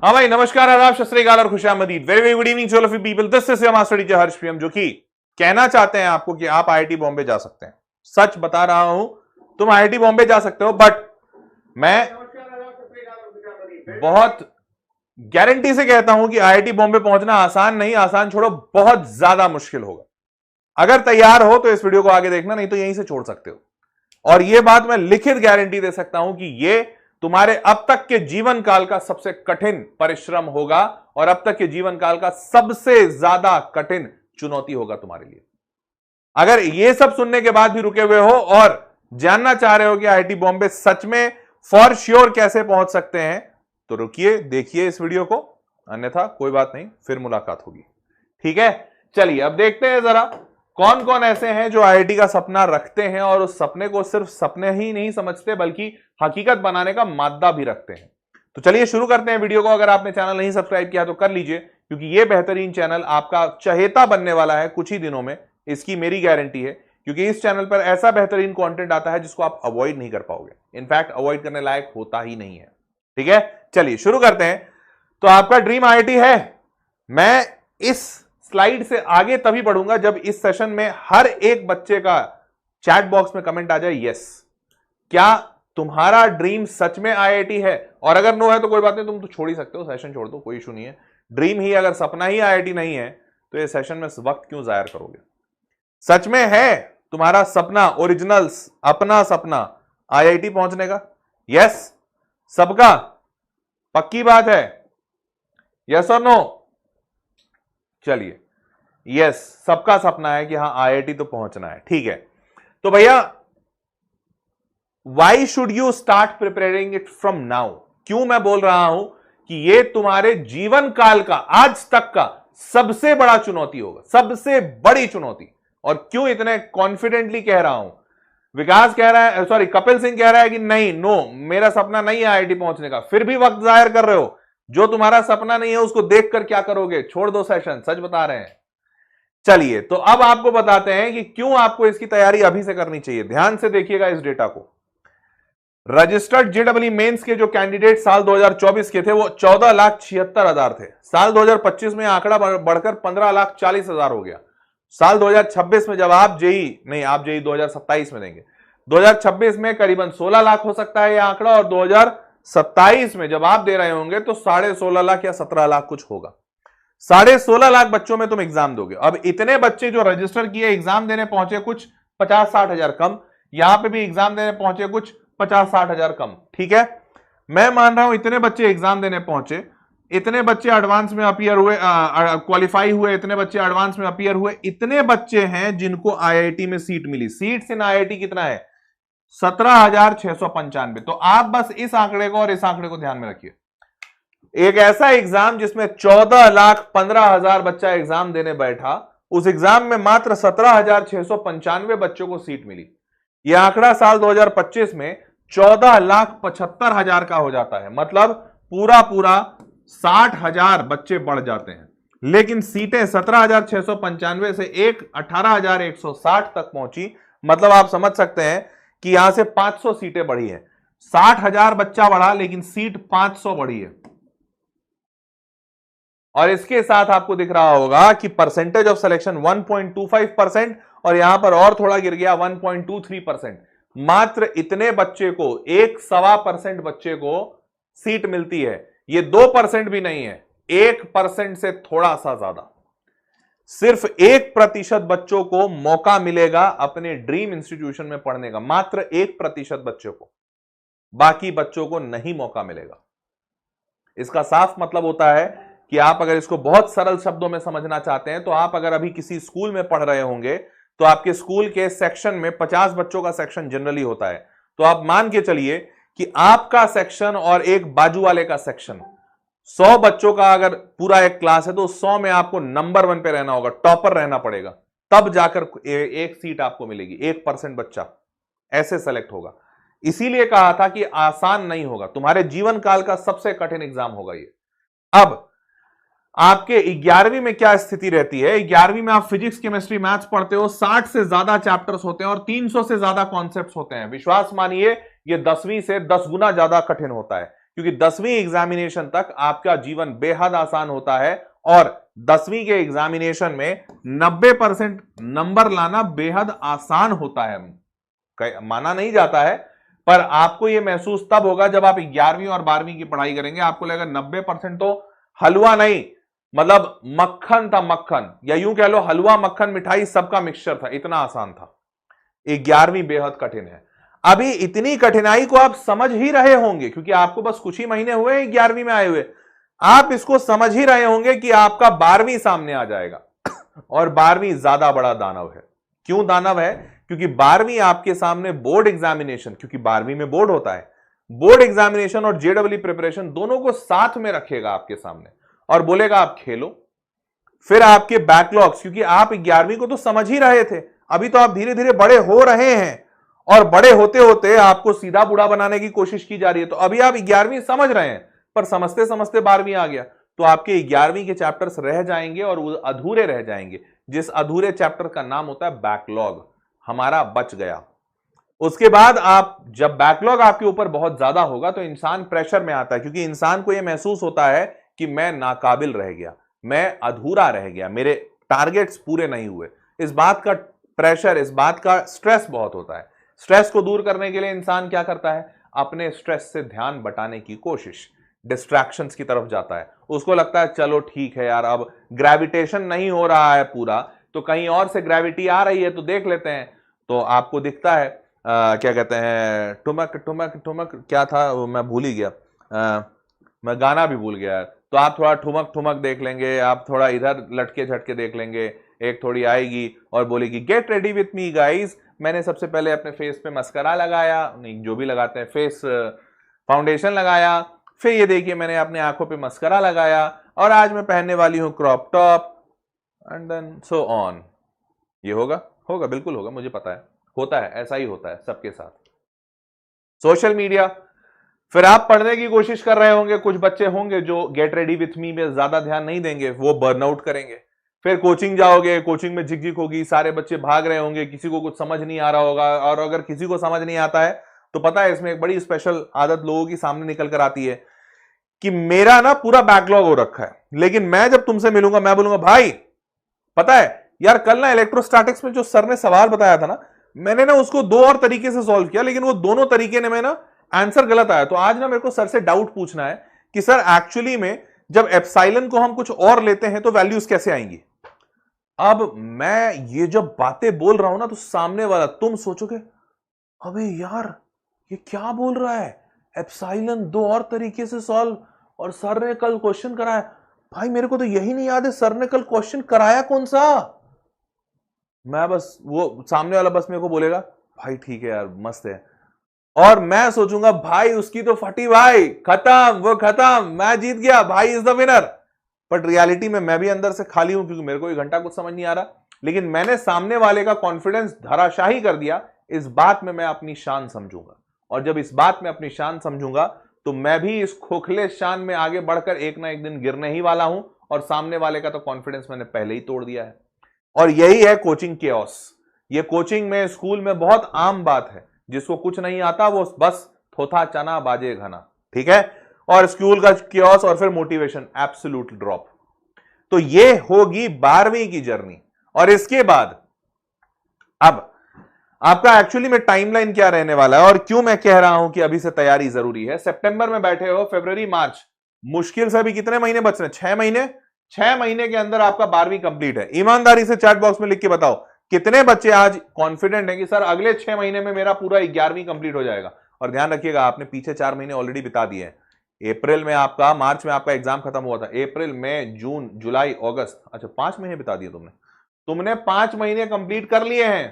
हाँ भाई, नमस्कार, आदाब, सत श्री अकाल और खुशामदीद। Very very good evening to all of you people. This is your master teacher Harsh PM, जो कि कहना चाहते हैं आपको कि आप आईआईटी बॉम्बे जा सकते हैं। सच बता रहा हूं, तुम आईआईटी बॉम्बे जा सकते हो, बट मैं बहुत गारंटी से कहता हूं कि आईआईटी बॉम्बे पहुंचना आसान नहीं, आसान छोड़ो, बहुत ज्यादा मुश्किल होगा। अगर तैयार हो तो इस वीडियो को आगे देखना, नहीं तो यहीं से छोड़ सकते हो। और यह बात मैं लिखित गारंटी दे सकता हूं कि यह तुम्हारे अब तक के जीवन काल का सबसे कठिन परिश्रम होगा और अब तक के जीवन काल का सबसे ज्यादा कठिन चुनौती होगा तुम्हारे लिए। अगर यह सब सुनने के बाद भी रुके हुए हो और जानना चाह रहे हो कि आईआईटी बॉम्बे सच में फॉर श्योर कैसे पहुंच सकते हैं, तो रुकिए, देखिए इस वीडियो को, अन्यथा कोई बात नहीं, फिर मुलाकात होगी। ठीक है, चलिए अब देखते हैं जरा कौन कौन ऐसे हैं जो आईआईटी का सपना रखते हैं और उस सपने को सिर्फ सपने ही नहीं समझते बल्कि हकीकत बनाने का मादा भी रखते हैं। तो चलिए शुरू करते हैं वीडियो को। अगर आपने चैनल नहीं सब्सक्राइब किया तो कर लीजिए, क्योंकि यह बेहतरीन चैनल आपका चहेता बनने वाला है कुछ ही दिनों में, इसकी मेरी गारंटी है। क्योंकि इस चैनल पर ऐसा बेहतरीन कंटेंट आता है जिसको आप अवॉइड नहीं कर पाओगे, इनफैक्ट अवॉइड करने लायक होता ही नहीं है। ठीक है, चलिए शुरू करते हैं। तो आपका ड्रीम आईआईटी है। मैं इस स्लाइड से आगे तभी बढ़ूंगा जब इस सेशन में हर एक बच्चे का चैट बॉक्स में कमेंट आ जाए यस, क्या तुम्हारा ड्रीम सच में आईआईटी है। और अगर नो है तो कोई बात नहीं, तुम तो छोड़ ही सकते हो, सेशन छोड़ दो, कोई इशू नहीं है। ड्रीम ही अगर सपना ही आईआईटी नहीं है तो ये सेशन में वक्त क्यों जाया करोगे। सच में है तुम्हारा सपना, ओरिजिनल्स अपना सपना आईआईटी पहुंचने का? यस सबका, पक्की बात है, यस और नो? चलिए, यस सबका सपना है कि हां आईआईटी तो पहुंचना है। ठीक है, तो भैया why should you start preparing it from now? क्यों मैं बोल रहा हूं कि यह तुम्हारे जीवन काल का आज तक का सबसे बड़ा चुनौती होगा, सबसे बड़ी चुनौती। और क्यों इतने कॉन्फिडेंटली कह रहा हूं? विकास कह रहा है, सॉरी कपिल सिंह कह रहा है कि नहीं, नो मेरा सपना नहीं है आईआईटी पहुंचने का, फिर भी वक्त जाहिर कर रहे हो। जो तुम्हारा सपना नहीं है उसको देखकर क्या करोगे? छोड़ दो सेशन, सच बता रहे हैं। चलिए, तो अब आपको बताते हैं कि क्यों आपको इसकी तैयारी अभी से करनी चाहिए। ध्यान से देखिएगा इस डेटा को। रजिस्टर्ड जेईई मेंस के जो कैंडिडेट साल 2024 के थे वो 14,76,000 थे। साल 2025 में आंकड़ा बढ़कर 15,40,000 हो गया। साल 2026 में जब आप आप जेई 2027 में देंगे, 2026 में करीबन 16 लाख हो सकता है यह आंकड़ा, और 2027 में जब आप दे रहे होंगे तो 16.5 लाख या 17 लाख कुछ होगा। 16.5 लाख बच्चों में तुम एग्जाम दोगे। अब इतने बच्चे जो रजिस्टर किए, एग्जाम देने पहुंचे कुछ 50-60 हजार कम, यहां पे भी एग्जाम देने पहुंचे कुछ 50-60 हजार कम। ठीक है, मैं मान रहा हूं इतने बच्चे एग्जाम देने पहुंचे, इतने बच्चे एडवांस में अपीयर हुए, क्वालिफाई हुए, इतने बच्चे एडवांस में अपीयर हुए, इतने बच्चे हैं जिनको आईआईटी में सीट मिली। सीट्स इन आईआईटी कितना है? 17,695। तो आप बस इस आंकड़े को और इस आंकड़े को ध्यान में रखिए। एक ऐसा एग्जाम जिसमें 14,15,000 बच्चा एग्जाम देने बैठा, उस एग्जाम में मात्र 17,695 बच्चों को सीट मिली। यह आंकड़ा साल 2025 में 14,75,000 का हो जाता है। मतलब पूरा 60,000 बच्चे बढ़ जाते हैं। लेकिन सीटें 17,695 से 18,160 तक पहुंची। मतलब आप समझ सकते हैं कि यहां से 500 सीटें बढ़ी है। 60,000 बच्चा बढ़ा लेकिन सीट 500 बढ़ी है। और इसके साथ आपको दिख रहा होगा कि परसेंटेज ऑफ सिलेक्शन 1.25% और यहां पर और थोड़ा गिर गया 1.23%। मात्र इतने बच्चे को, 1.25% बच्चे को सीट मिलती है। यह 2% भी नहीं है, 1% से थोड़ा सा ज्यादा। सिर्फ 1% बच्चों को मौका मिलेगा अपने ड्रीम इंस्टीट्यूशन में पढ़ने का, मात्र 1% बच्चों को, बाकी बच्चों को नहीं मौका मिलेगा। इसका साफ मतलब होता है कि आप अगर इसको बहुत सरल शब्दों में समझना चाहते हैं तो आप अगर अभी किसी स्कूल में पढ़ रहे होंगे तो आपके स्कूल के सेक्शन में 50 बच्चों का सेक्शन जनरली होता है। तो आप मान के चलिए कि आपका सेक्शन और एक बाजू वाले का सेक्शन, 100 बच्चों का अगर पूरा एक क्लास है तो 100 में आपको नंबर 1 पे रहना होगा, टॉपर रहना पड़ेगा, तब जाकर एक सीट आपको मिलेगी। 1% बच्चा ऐसे सेलेक्ट होगा। इसीलिए कहा था कि आसान नहीं होगा, तुम्हारे जीवन काल का सबसे कठिन एग्जाम होगा ये। अब आपके 11वीं में क्या स्थिति रहती है? 11वीं में आप फिजिक्स, केमिस्ट्री, मैथ्स पढ़ते हो, 60 से ज्यादा चैप्टर्स होते हैं और 300 से ज्यादा कॉन्सेप्ट्स होते हैं। विश्वास मानिए ये 10वीं से 10 गुना ज्यादा कठिन होता है, क्योंकि 10वीं एग्जामिनेशन तक आपका जीवन बेहद आसान होता है और 10वीं के एग्जामिनेशन में 90% नंबर लाना बेहद आसान होता है। माना नहीं जाता है, पर आपको यह महसूस तब होगा जब आप 11वीं और 12वीं की पढ़ाई करेंगे। आपको लगेगा 90% तो हलवा नहीं, मतलब मक्खन था, मक्खन, या यूं कह लो हलवा मक्खन मिठाई सबका मिक्सचर था, इतना आसान था। 11वीं बेहद कठिन है। अभी इतनी कठिनाई को आप समझ ही रहे होंगे क्योंकि आपको बस कुछ ही महीने हुए 11वीं में आए हुए। आप इसको समझ ही रहे होंगे कि आपका 12वीं सामने आ जाएगा और 12वीं ज्यादा बड़ा दानव है। क्यों दानव है? क्योंकि 12वीं आपके सामने बोर्ड एग्जामिनेशन, क्योंकि 12वीं में बोर्ड होता है, बोर्ड एग्जामिनेशन और जेडब्ल्यू प्रिपरेशन दोनों को साथ में रखेगा आपके सामने और बोलेगा आप खेलो। फिर आपके बैकलॉग्स, क्योंकि आप 11वीं को तो समझ ही रहे थे, अभी तो आप धीरे धीरे बड़े हो रहे हैं और बड़े होते होते आपको सीधा बूढ़ा बनाने की कोशिश की जा रही है। तो अभी आप 11वीं समझ रहे हैं, पर समझते समझते 12वीं आ गया तो आपके 11वीं के चैप्टर्स रह जाएंगे और वो अधूरे रह जाएंगे, जिस अधूरे चैप्टर का नाम होता है बैकलॉग। हमारा बच गया। उसके बाद आप जब बैकलॉग आपके ऊपर बहुत ज्यादा होगा तो इंसान प्रेशर में आता है, क्योंकि इंसान को यह महसूस होता है कि मैं नाकाबिल रह गया, मैं अधूरा रह गया, मेरे टारगेट्स पूरे नहीं हुए। इस बात का प्रेशर, इस बात का स्ट्रेस बहुत होता है। स्ट्रेस को दूर करने के लिए इंसान क्या करता है? अपने स्ट्रेस से ध्यान बटाने की कोशिश, डिस्ट्रैक्शंस की तरफ जाता है। उसको लगता है चलो ठीक है यार, अब ग्रेविटेशन नहीं हो रहा है पूरा, तो कहीं और से ग्रेविटी आ रही है तो देख लेते हैं। तो आपको दिखता है क्या कहते हैं, ठुमक ठुमक ठुमक, क्या था वो मैं भूल ही गया, मैं गाना भी भूल गया। तो आप थोड़ा ठुमक ठुमक देख लेंगे, आप थोड़ा इधर लटके झटके देख लेंगे, एक थोड़ी आएगी और बोलेगी get ready with me guys. मैंने सबसे पहले अपने फेस पे मस्करा लगाया, नहीं जो भी लगाते हैं, फेस फाउंडेशन लगाया, फिर ये देखिए मैंने अपने आंखों पे मस्करा लगाया और आज मैं पहनने वाली हूं crop top, and then so on. ये होगा? होगा, बिल्कुल होगा, मुझे पता है, होता है, ऐसा ही होता है सबके साथ। सोशल मीडिया, फिर आप पढ़ने की कोशिश कर रहे होंगे, कुछ बच्चे होंगे जो गेट रेडी विथ मी में ज्यादा ध्यान नहीं देंगे, वो बर्नआउट करेंगे। फिर कोचिंग जाओगे, कोचिंग में झिकझिक होगी, सारे बच्चे भाग रहे होंगे, किसी को कुछ समझ नहीं आ रहा होगा, और अगर किसी को समझ नहीं आता है तो पता है इसमें एक बड़ी स्पेशल आदत लोगों की सामने निकल कर आती है कि मेरा ना पूरा बैकलॉग हो रखा है, लेकिन मैं जब तुमसे मिलूंगा मैं बोलूंगा भाई पता है यार कल ना इलेक्ट्रोस्टैटिक्स में जो सर ने सवाल बताया था ना, मैंने ना उसको दो और तरीके से सॉल्व किया, लेकिन वो दोनों तरीके ने मैं ना आंसर गलत आया। तो आज ना मेरे को सर से डाउट पूछना है कि सर एक्चुअली में जब एप्सिलॉन को हम कुछ और लेते हैं तो वैल्यूज कैसे आएंगी। अब मैं ये जब बातें बोल रहा हूं ना तो सामने वाला तुम सोचोगे अबे यार ये क्या बोल रहा है, एप्सिलॉन दो और तरीके से सॉल्व, और सर ने कल क्वेश्चन कराया। भाई मेरे को तो यही नहीं याद है सर ने कल क्वेश्चन कराया कौन सा। मैं बस, वो सामने वाला बस मेरे को बोलेगा भाई ठीक है यार मस्त है, और मैं सोचूंगा भाई उसकी तो फटी, भाई खत्म, वो खत्म, मैं जीत गया, भाई is the winner. But reality में मैं भी अंदर से खाली हूं क्योंकि मेरे को एक घंटा कुछ समझ नहीं आ रहा, लेकिन मैंने सामने वाले का कॉन्फिडेंस धराशाही कर दिया। इस बात में मैं अपनी शान समझूंगा, और जब इस बात में अपनी शान समझूंगा तो मैं भी इस खोखले शान में आगे बढ़कर एक ना एक दिन गिरने ही वाला हूं, और सामने वाले का तो कॉन्फिडेंस मैंने पहले ही तोड़ दिया है। और यही है कोचिंग केओस। ये कोचिंग में, स्कूल में बहुत आम बात है, जिसको कुछ नहीं आता वो बस थोथा चना बाजे घना, ठीक है। और स्कूल का केओस और फिर मोटिवेशन एब्सोल्यूट ड्रॉप। तो ये होगी 12वीं की जर्नी। और इसके बाद अब आपका एक्चुअली में टाइमलाइन क्या रहने वाला है और क्यों मैं कह रहा हूं कि अभी से तैयारी जरूरी है। सितंबर में बैठे हो, फरवरी मार्च, मुश्किल से अभी कितने महीने बच रहे हैं? 6 महीने। 6 महीने के अंदर आपका 12वीं कंप्लीट है। ईमानदारी से चैट बॉक्स में लिख के बताओ कितने बच्चे आज कॉन्फिडेंट है कि सर अगले 6 महीने में मेरा पूरा 11वीं कंप्लीट हो जाएगा। और ध्यान रखिएगा आपने पीछे 4 महीने ऑलरेडी बिता दिए हैं। अप्रैल में आपका, मार्च में आपका एग्जाम खत्म हुआ था, अप्रैल, मई, जून, जुलाई, अगस्त, अच्छा 5 महीने बिता दिए तुमने 5 महीने कंप्लीट कर लिए हैं।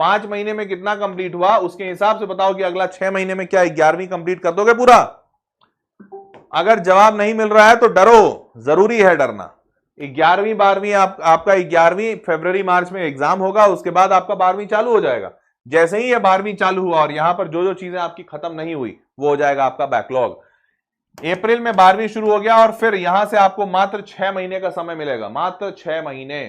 5 महीने में कितना कंप्लीट हुआ उसके हिसाब से बताओ कि अगला 6 महीने में क्या 11वीं कंप्लीट कर दोगे पूरा। अगर जवाब नहीं मिल रहा है तो डरो, जरूरी है डरना। 11वीं 12वीं आपका 11वीं फरवरी मार्च में एग्जाम होगा, उसके बाद आपका 12वीं चालू हो जाएगा। जैसे ही ये 12वीं चालू हुआ और यहां पर जो जो चीजें आपकी खत्म नहीं हुई वो हो जाएगा आपका बैकलॉग। अप्रैल में 12वीं शुरू हो गया और फिर यहां से आपको मात्र 6 महीने का समय मिलेगा, मात्र 6 महीने।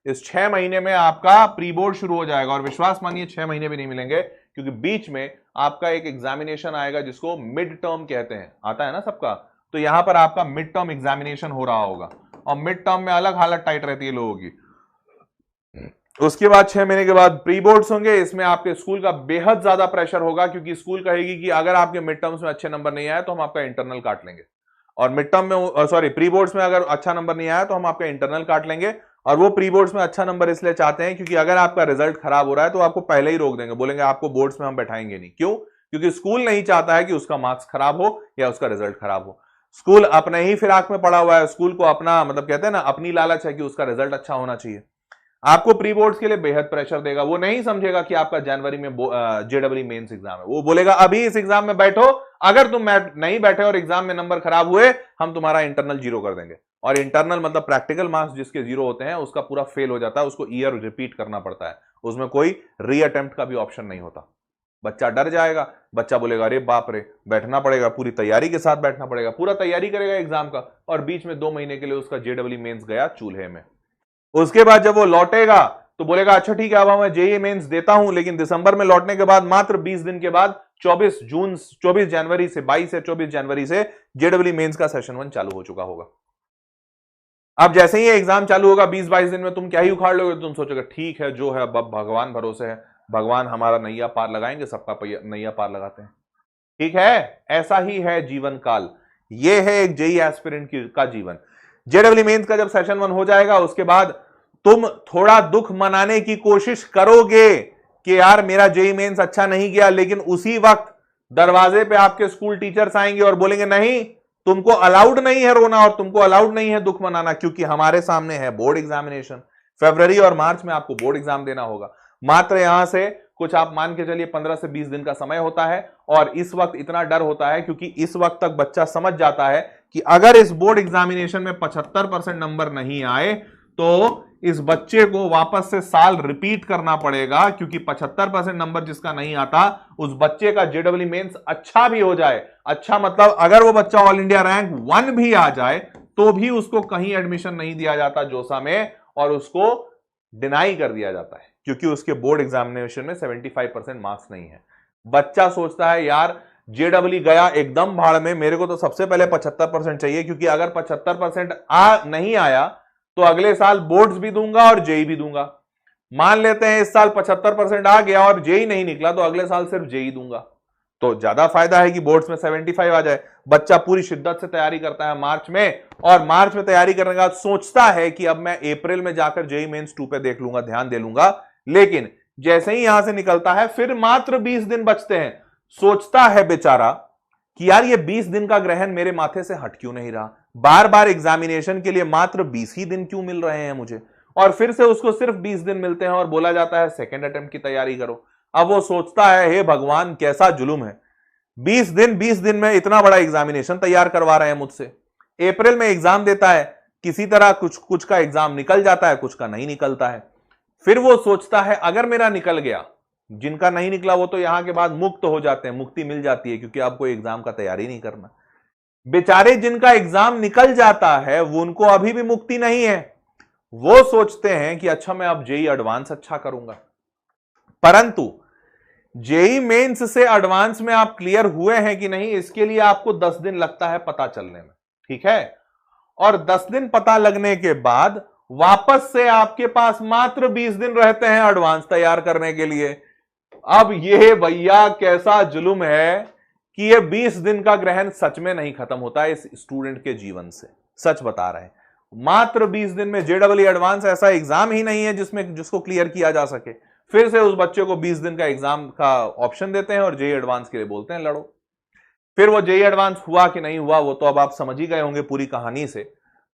इस 6 महीने में आपका प्री बोर्ड शुरू हो जाएगा, और विश्वास मानिए 6 महीने भी नहीं मिलेंगे, क्योंकि बीच में आपका एक एग्जामिनेशन आएगा जिसको मिड टर्म कहते हैं, आता है ना सबका। तो यहां पर आपका मिड टर्म एग्जामिनेशन हो रहा होगा और मिड टर्म में अलग हालत टाइट रहती है लोगों की। उसके बाद 6 महीने के बाद प्री बोर्ड्स होंगे। इसमें आपके स्कूल का बेहद ज्यादा प्रेशर होगा क्योंकि स्कूल कहेगी कि अगर आपके मिड टर्म्स में अच्छे नंबर नहीं आए तो हम आपका इंटरनल काट लेंगे, और मिड टर्म में सॉरी प्री बोर्ड्स में अगर अच्छा नंबर नहीं आया तो हम आपका इंटरनल काट लेंगे। और वो प्री बोर्ड्स में अच्छा नंबर इसलिए चाहते हैं क्योंकि अगर आपका रिजल्ट खराब हो रहा है तो आपको पहले ही रोक देंगे, बोलेंगे आपको बोर्ड्स में हम बैठाएंगे नहीं। क्यों? क्योंकि स्कूल नहीं चाहता है कि उसका मार्क्स खराब हो या उसका रिजल्ट खराब हो। स्कूल अपने ही फिराक में पड़ा हुआ है, स्कूल को अपना मतलब कहते हैं ना अपनी लालच है कि उसका रिजल्ट अच्छा होना चाहिए। आपको प्री बोर्ड्स के लिए बेहद प्रेशर देगा। वो नहीं समझेगा कि आपका जनवरी में जेडब्ल्यू मेंस एग्जाम है, वो बोलेगा अभी इस एग्जाम में बैठो, अगर तुम नहीं बैठे और एग्जाम में नंबर खराब हुए हम तुम्हारा इंटरनल 0 कर देंगे। और इंटरनल मतलब प्रैक्टिकल मार्क्स जिसके 0 होते हैं उसका पूरा फेल हो जाता है, उसको ईयर रिपीट करना पड़ता है, उसमें कोई रीअटेम्प्ट का भी ऑप्शन नहीं होता। बच्चा डर जाएगा, बच्चा बोलेगा अरे बाप रे, बैठना पड़ेगा, पूरी तैयारी के साथ बैठना पड़ेगा, पूरा तैयारी करेगा एग्जाम का, और बीच में 2 महीने के लिए उसका जेडब्ल्यू मेंस गया चूल्हे में। उसके बाद जब वो लौटेगा तो बोलेगा अच्छा ठीक है अब मैं जेईई मेंस देता हूं, लेकिन दिसंबर में लौटने के बाद मात्र 20 दिन के बाद 24 जनवरी से 22 से 24 जनवरी से जेडब्ल्यू मेंस का सेशन 1 चालू हो चुका होगा। अब जैसे ही एग्जाम चालू होगा 20-22 दिन में तुम क्या ही उखाड़ लोगे, तुम सोचोगे ठीक है जो है अब भगवान भरोसे है, भगवान हमारा नैया पार लगाएंगे, सबका नैया पार लगाते हैं। ठीक है, ऐसा ही है जीवन काल। ये है एक जेईई एस्पिरेंट का जीवन। जेडब्ल्यू मेंस का जब सेशन 1 हो जाएगा उसके बाद तुम थोड़ा दुख मनाने की कोशिश करोगे कि यार मेरा जेईई मेंस अच्छा नहीं गया, लेकिन उसी वक्त दरवाजे पे आपके स्कूल टीचर्स आएंगे और बोलेंगे नहीं तुमको अलाउड नहीं है रोना और तुमको अलाउड नहीं है दुख मनाना, क्योंकि हमारे सामने है बोर्ड एग्जामिनेशन। फरवरी और मार्च में आपको बोर्ड एग्जाम देना होगा। मात्र यहां से कुछ आप मान के चलिए 15 से 20 दिन का समय होता है, और इस वक्त इतना डर होता है क्योंकि इस वक्त तक बच्चा समझ जाता है कि अगर इस बोर्ड एग्जामिनेशन में 75% नंबर नहीं आए तो इस बच्चे को वापस से साल रिपीट करना पड़ेगा, क्योंकि 75% नंबर जिसका नहीं आता उस बच्चे का जेडब्ल्यू मेंस अच्छा भी हो जाए, अच्छा मतलब अगर वो बच्चा ऑल इंडिया रैंक 1 भी आ जाए तो भी उसको कहीं एडमिशन नहीं दिया जाता जोसा में, और उसको डिनाई कर दिया जाता है क्योंकि उसके बोर्ड एग्जामिनेशन में 75% मार्क्स नहीं है। बच्चा सोचता है यार जेडब्ल्यू गया एकदम भाड़ में, मेरे को तो सबसे पहले 75% चाहिए, क्योंकि अगर 75% नहीं आया तो अगले साल बोर्ड्स भी दूंगा और जेईई भी दूंगा। मान लेते हैं इस साल 75% आ गया और जेईई नहीं निकला तो अगले साल सिर्फ जेईई दूंगा, तो ज्यादा फायदा है कि बोर्ड्स में 75 आ जाए। बच्चा पूरी शिद्दत से तैयारी करता है मार्च में, और मार्च में तैयारी करने के बाद सोचता है कि अब मैं अप्रैल में जाकर जेईई मेंस 2 पे देख लूंगा, ध्यान दे लूंगा। लेकिन जैसे ही यहां से निकलता है फिर मात्र 20 दिन बचते हैं, सोचता है बेचारा कि यार ये 20 दिन का ग्रहण मेरे माथे से हट क्यों नहीं रहा, बार बार एग्जामिनेशन के लिए मात्र 20 ही दिन क्यों मिल रहे हैं मुझे, और फिर से उसको सिर्फ 20 दिन मिलते हैं और बोला जाता है सेकेंड अटेम्प्ट की तैयारी करो। अब वो सोचता है हे भगवान कैसा जुल्म है, 20 दिन में इतना बड़ा एग्जामिनेशन तैयार करवा रहे हैं मुझसे। अप्रैल में एग्जाम देता है, किसी तरह कुछ का एग्जाम निकल जाता है, कुछ का नहीं निकलता है। फिर वो सोचता है अगर मेरा निकल गया, जिनका नहीं निकला वो तो यहां के बाद मुक्त हो जाते हैं, मुक्ति मिल जाती है क्योंकि आपको एग्जाम का तैयारी नहीं करना। बेचारे जिनका एग्जाम निकल जाता है वो उनको अभी भी मुक्ति नहीं है, वो सोचते हैं कि अच्छा मैं अब जेईई एडवांस अच्छा करूंगा। परंतु जेईई मेंस से एडवांस में आप क्लियर हुए हैं कि नहीं, इसके लिए आपको 10 दिन लगता है पता चलने में, ठीक है। और 10 दिन पता लगने के बाद वापस से आपके पास मात्र 20 दिन रहते हैं एडवांस तैयार करने के लिए। अब ये भैया कैसा जुल्म है कि ये 20 दिन का ग्रहण सच में नहीं खत्म होता है इस स्टूडेंट के जीवन से, सच बता रहे हैं। मात्र 20 दिन में जेडब्ल्यू एडवांस ऐसा एग्जाम ही नहीं है जिसको क्लियर किया जा सके। फिर से उस बच्चे को 20 दिन का एग्जाम का ऑप्शन देते हैं और जेईई एडवांस के लिए बोलते हैं लड़ो। फिर वो जेईई एडवांस हुआ कि नहीं हुआ वो तो अब आप समझ ही गए होंगे पूरी कहानी से।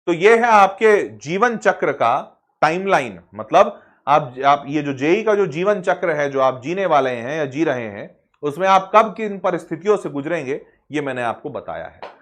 तो ये है आपके जीवन चक्र का टाइमलाइन, मतलब आप ये जो जेईई का जो जीवन चक्र है जो आप जीने वाले हैं या जी रहे हैं, उसमें आप कब किन परिस्थितियों से गुजरेंगे ये मैंने आपको बताया है।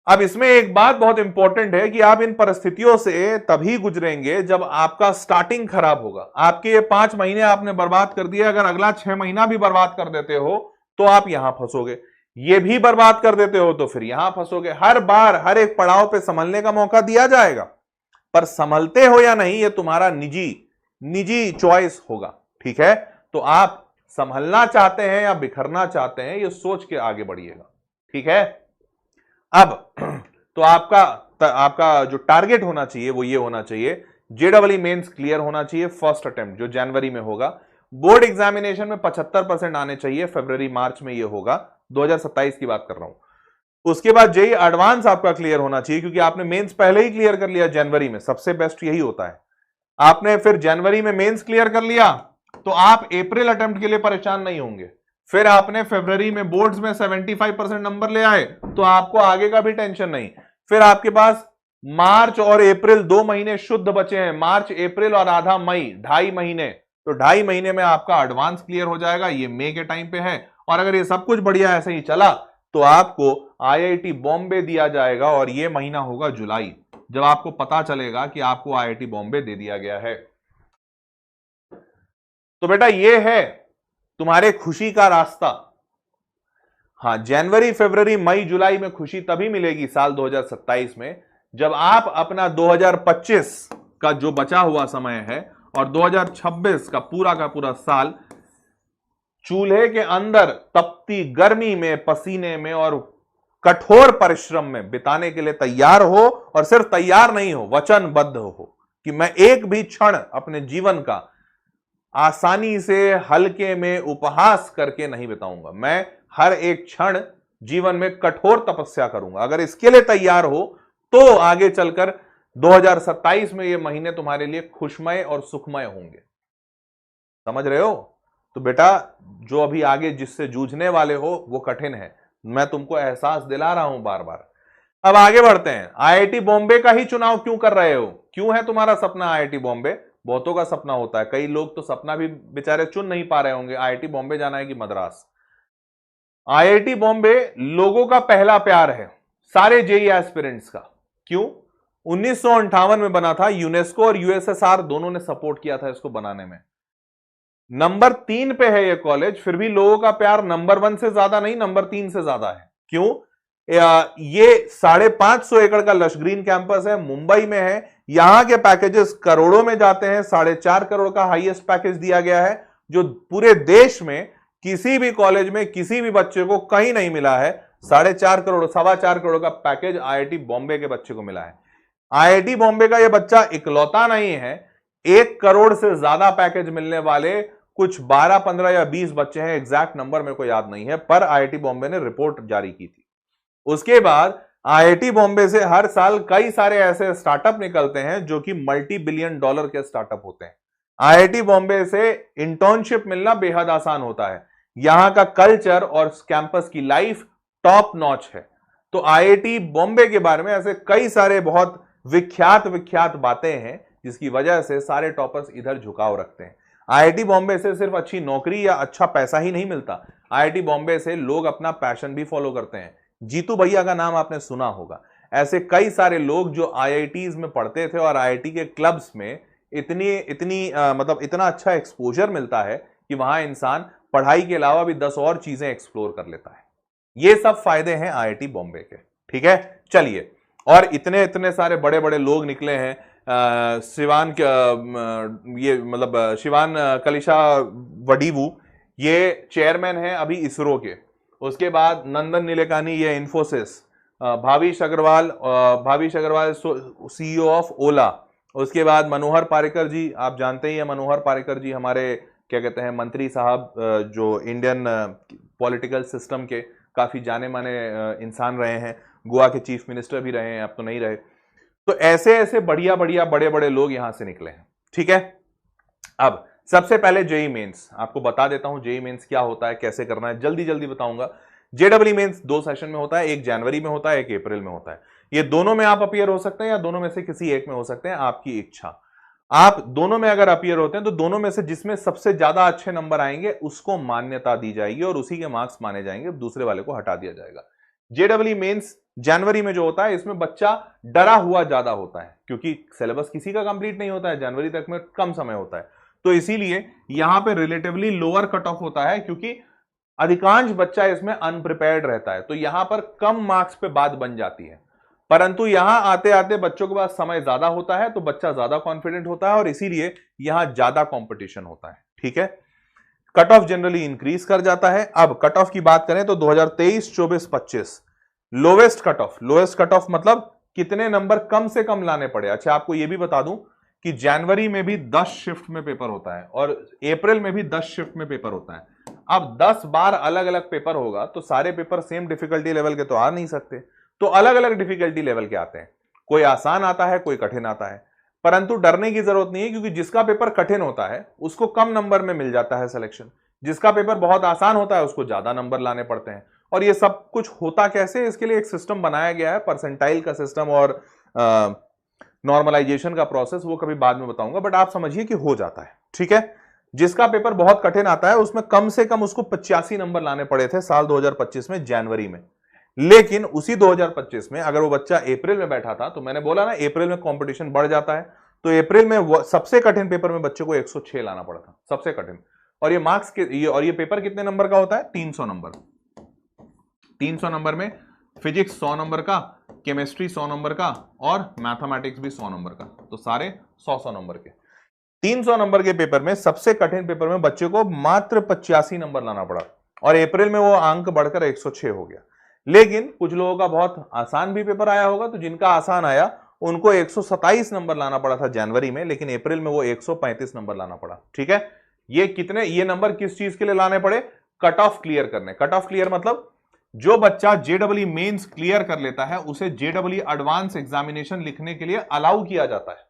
अब इसमें एक बात बहुत इंपॉर्टेंट है कि आप इन परिस्थितियों से तभी गुजरेंगे जब आपका स्टार्टिंग खराब होगा। आपके ये 5 महीने आपने बर्बाद कर दिए, अगर अगला 6 महीना भी बर्बाद कर देते हो तो आप यहां फंसोगे, ये भी बर्बाद कर देते हो तो फिर यहां फंसोगे। हर बार हर एक पड़ाव पे संभलने का मौका दिया जाएगा, पर संभलते हो या नहीं ये तुम्हारा निजी चॉइस होगा, ठीक है। तो आप संभलना चाहते हैं या बिखरना चाहते हैं, ये सोच के आगे बढ़िएगा। ठीक है। अब तो आपका जो टारगेट होना चाहिए वो ये होना चाहिए, जेडब्ल्यू मेंस क्लियर होना चाहिए फर्स्ट अटेम्प्ट जो जनवरी में होगा। बोर्ड एग्जामिनेशन में 75% आने चाहिए, फरवरी मार्च में ये होगा, 2027 की बात कर रहा हूं। उसके बाद जेई एडवांस आपका क्लियर होना चाहिए, क्योंकि आपने मेंस पहले ही क्लियर कर लिया जनवरी में, सबसे बेस्ट यही होता है। आपने फिर जनवरी में मेंस क्लियर कर लिया तो आप अप्रैल अटेम्प्ट के लिए परेशान नहीं होंगे। फिर आपने फरवरी में बोर्ड्स में 75% नंबर ले आए तो आपको आगे का भी टेंशन नहीं। फिर आपके पास मार्च और अप्रैल 2 महीने शुद्ध बचे हैं, मार्च अप्रैल और आधा मई, 2.5 महीने। तो 2.5 महीने में आपका एडवांस क्लियर हो जाएगा, ये मई के टाइम पे है। और अगर ये सब कुछ बढ़िया ऐसे ही चला तो आपको आईआईटी बॉम्बे दिया जाएगा, और ये महीना होगा जुलाई, जब आपको पता चलेगा कि आपको आईआईटी बॉम्बे दे दिया गया है। तो बेटा ये है तुम्हारे खुशी का रास्ता। हां, जनवरी फरवरी मई जुलाई में खुशी तभी मिलेगी साल 2027 में, जब आप अपना 2025 का जो बचा हुआ समय है और 2026 का पूरा साल चूल्हे के अंदर तपती गर्मी में, पसीने में और कठोर परिश्रम में बिताने के लिए तैयार हो। और सिर्फ तैयार नहीं हो, वचनबद्ध हो कि मैं एक भी क्षण अपने जीवन का आसानी से हल्के में उपहास करके नहीं बिताऊंगा। मैं हर एक क्षण जीवन में कठोर तपस्या करूंगा। अगर इसके लिए तैयार हो तो आगे चलकर 2027 में ये महीने तुम्हारे लिए खुशमय और सुखमय होंगे। समझ रहे हो? तो बेटा जो अभी आगे जिससे जूझने वाले हो वो कठिन है, मैं तुमको एहसास दिला रहा हूं बार बार। अब आगे बढ़ते हैं। आईआईटी बॉम्बे का ही चुनाव क्यों कर रहे हो? क्यों है तुम्हारा सपना आईआईटी बॉम्बे? बहुतों का सपना होता है, कई लोग तो सपना भी बेचारे चुन नहीं पा रहे होंगे, आईआईटी बॉम्बे जाना है कि मद्रास। आईआईटी बॉम्बे लोगों का पहला प्यार है, सारे जेई एस्पिरेंट्स का। क्यों? 1958 में बना था, यूनेस्को और यूएसएसआर दोनों ने सपोर्ट किया था इसको बनाने में। नंबर 3 पे है ये कॉलेज, फिर भी लोगों का प्यार नंबर 1 से ज्यादा नहीं, नंबर 3 से ज्यादा है। क्यों? ये 550 एकड़ का लश ग्रीन कैंपस है, मुंबई में है। यहां के पैकेजेस करोड़ों में जाते हैं, 4.5 करोड़ का हाईएस्ट पैकेज दिया गया है, जो पूरे देश में किसी भी कॉलेज में किसी भी बच्चे को कहीं नहीं मिला है। 4.5 करोड़, 4.25 करोड़ का पैकेज आईआईटी बॉम्बे के बच्चे को मिला है। आईआईटी बॉम्बे का यह बच्चा इकलौता नहीं है, 1 करोड़ से ज्यादा पैकेज मिलने वाले कुछ 12, 15 या 20 बच्चे हैं, एग्जैक्ट नंबर मेरे को याद नहीं है, पर आईआईटी बॉम्बे ने रिपोर्ट जारी की थी। उसके बाद आईआईटी बॉम्बे से हर साल कई सारे ऐसे स्टार्टअप निकलते हैं जो कि $multi-billion के स्टार्टअप होते हैं। आईआईटी बॉम्बे से इंटर्नशिप मिलना बेहद आसान होता है। यहां का कल्चर और कैंपस की लाइफ टॉप नॉच है। तो आईआईटी बॉम्बे के बारे में ऐसे कई सारे बहुत विख्यात बातें हैं जिसकी वजह से सारे टॉपर्स इधर झुकाव रखते हैं। आईआईटी बॉम्बे से सिर्फ अच्छी नौकरी या अच्छा पैसा ही नहीं मिलता, आईआईटी बॉम्बे से लोग अपना पैशन भी फॉलो करते हैं। जीतू भैया का नाम आपने सुना होगा। ऐसे कई सारे लोग जो आईआईटीज में पढ़ते थे और आईआईटी के क्लब्स में मतलब इतना अच्छा एक्सपोजर मिलता है कि वहां इंसान पढ़ाई के अलावा भी 10 और चीजें एक्सप्लोर कर लेता है। ये सब फायदे हैं आईआईटी बॉम्बे के। ठीक है, चलिए। और इतने सारे बड़े बड़े लोग निकले हैं। शिवान कलिशा वडीवू, ये चेयरमैन है अभी इसरो के। उसके बाद नंदन नीलेकानी, ये इन्फोसिस। भाविश अग्रवाल सीईओ ऑफ ओला। उसके बाद मनोहर पारिकर जी, आप जानते ही हैं मनोहर पारिकर जी हमारे क्या कहते हैं मंत्री साहब, जो इंडियन पॉलिटिकल सिस्टम के काफी जाने माने इंसान रहे हैं, गोवा के चीफ मिनिस्टर भी रहे हैं, अब तो नहीं रहे। तो ऐसे बढ़िया बड़े बड़े लोग यहां से निकले हैं। ठीक है, अब सबसे पहले जेई मेंस आपको बता देता हूं, जेई मेंस क्या होता है, कैसे करना है, जल्दी बताऊंगा। जेडब्ल्यू मेंस 2 सेशन में होता है, एक जनवरी में होता है, एक अप्रैल में होता है। ये दोनों में आप अपीयर हो सकते हैं या दोनों में से किसी एक में हो सकते हैं, आपकी इच्छा। आप दोनों में अगर अपीयर होते हैं तो दोनों में से जिसमें सबसे ज्यादा अच्छे नंबर आएंगे उसको मान्यता दी जाएगी और उसी के मार्क्स माने जाएंगे, दूसरे वाले को हटा दिया जाएगा। जेडब्ल्यू मेंस जनवरी में जो होता है, इसमें बच्चा डरा हुआ ज्यादा होता है, क्योंकि सिलेबस किसी का कंप्लीट नहीं होता है, जनवरी तक में कम समय होता है। तो इसीलिए यहां पे रिलेटिवली लोअर कट ऑफ होता है, क्योंकि अधिकांश बच्चा इसमें अनप्रिपेयर्ड रहता है। तो यहां पर कम मार्क्स पे बात बन जाती है। परंतु यहां आते आते बच्चों के पास समय ज्यादा होता है, तो बच्चा ज्यादा कॉन्फिडेंट होता है और इसीलिए यहां ज्यादा कंपटीशन होता है। ठीक है, कट ऑफ जनरली इंक्रीज कर जाता है। अब कट ऑफ की बात करें तो 2023, 24, 25 लोवेस्ट कट ऑफ मतलब कितने नंबर कम से कम लाने पड़े। अच्छा, आपको यह भी बता दूं कि जनवरी में भी 10 शिफ्ट में पेपर होता है और अप्रैल में भी 10 शिफ्ट में पेपर होता है। अब 10 बार अलग अलग पेपर होगा तो सारे पेपर सेम डिफिकल्टी लेवल के तो आ नहीं सकते, तो अलग अलग डिफिकल्टी लेवल के आते हैं। कोई आसान आता है, कोई कठिन आता है, परंतु डरने की जरूरत नहीं है, क्योंकि जिसका पेपर कठिन होता है उसको कम नंबर में मिल जाता है सिलेक्शन, जिसका पेपर बहुत आसान होता है उसको ज्यादा नंबर लाने पड़ते हैं। और ये सब कुछ होता कैसे, इसके लिए एक सिस्टम बनाया गया है, परसेंटाइल का सिस्टम और नॉर्मलाइजेशन का प्रोसेस, वो कभी बाद में बताऊंगा, बट आप समझिए कि हो जाता है। ठीक है, जिसका पेपर बहुत कठिन आता है उसमें कम से कम उसको 85 नंबर लाने पड़े थे साल 2025 में जनवरी में। लेकिन उसी 2025 में अगर वो बच्चा अप्रैल में बैठा था, तो मैंने बोला ना अप्रैल में कंपटीशन बढ़ जाता है, तो अप्रैल में सबसे कठिन पेपर में बच्चे को 106 लाना पड़ा था, सबसे कठिन। और ये मार्क्स के ये पेपर कितने नंबर का होता है? 300 नंबर। 300 नंबर में फिजिक्स 100 नंबर का, केमिस्ट्री 100 नंबर का और मैथमेटिक्स भी 100 नंबर का, तो सारे 100 नंबर के। 300 नंबर के पेपर में, सबसे कठिन पेपर में बच्चे को मात्र 85 नंबर लाना पड़ा और अप्रैल में वो अंक बढ़कर 106 हो गया। लेकिन कुछ लोगों का बहुत आसान भी पेपर आया होगा, तो जिनका आसान आया उनको 127 नंबर लाना पड़ा था जनवरी में, लेकिन अप्रैल में वो 135 नंबर लाना पड़ा। ठीक है, ये नंबर किस चीज के लिए लाने पड़े? कट ऑफ क्लियर करने। कट ऑफ क्लियर मतलब जो बच्चा जेडब्ल्यू मेंस क्लियर कर लेता है उसे जेडब्ल्यू एडवांस एग्जामिनेशन लिखने के लिए अलाउ किया जाता है।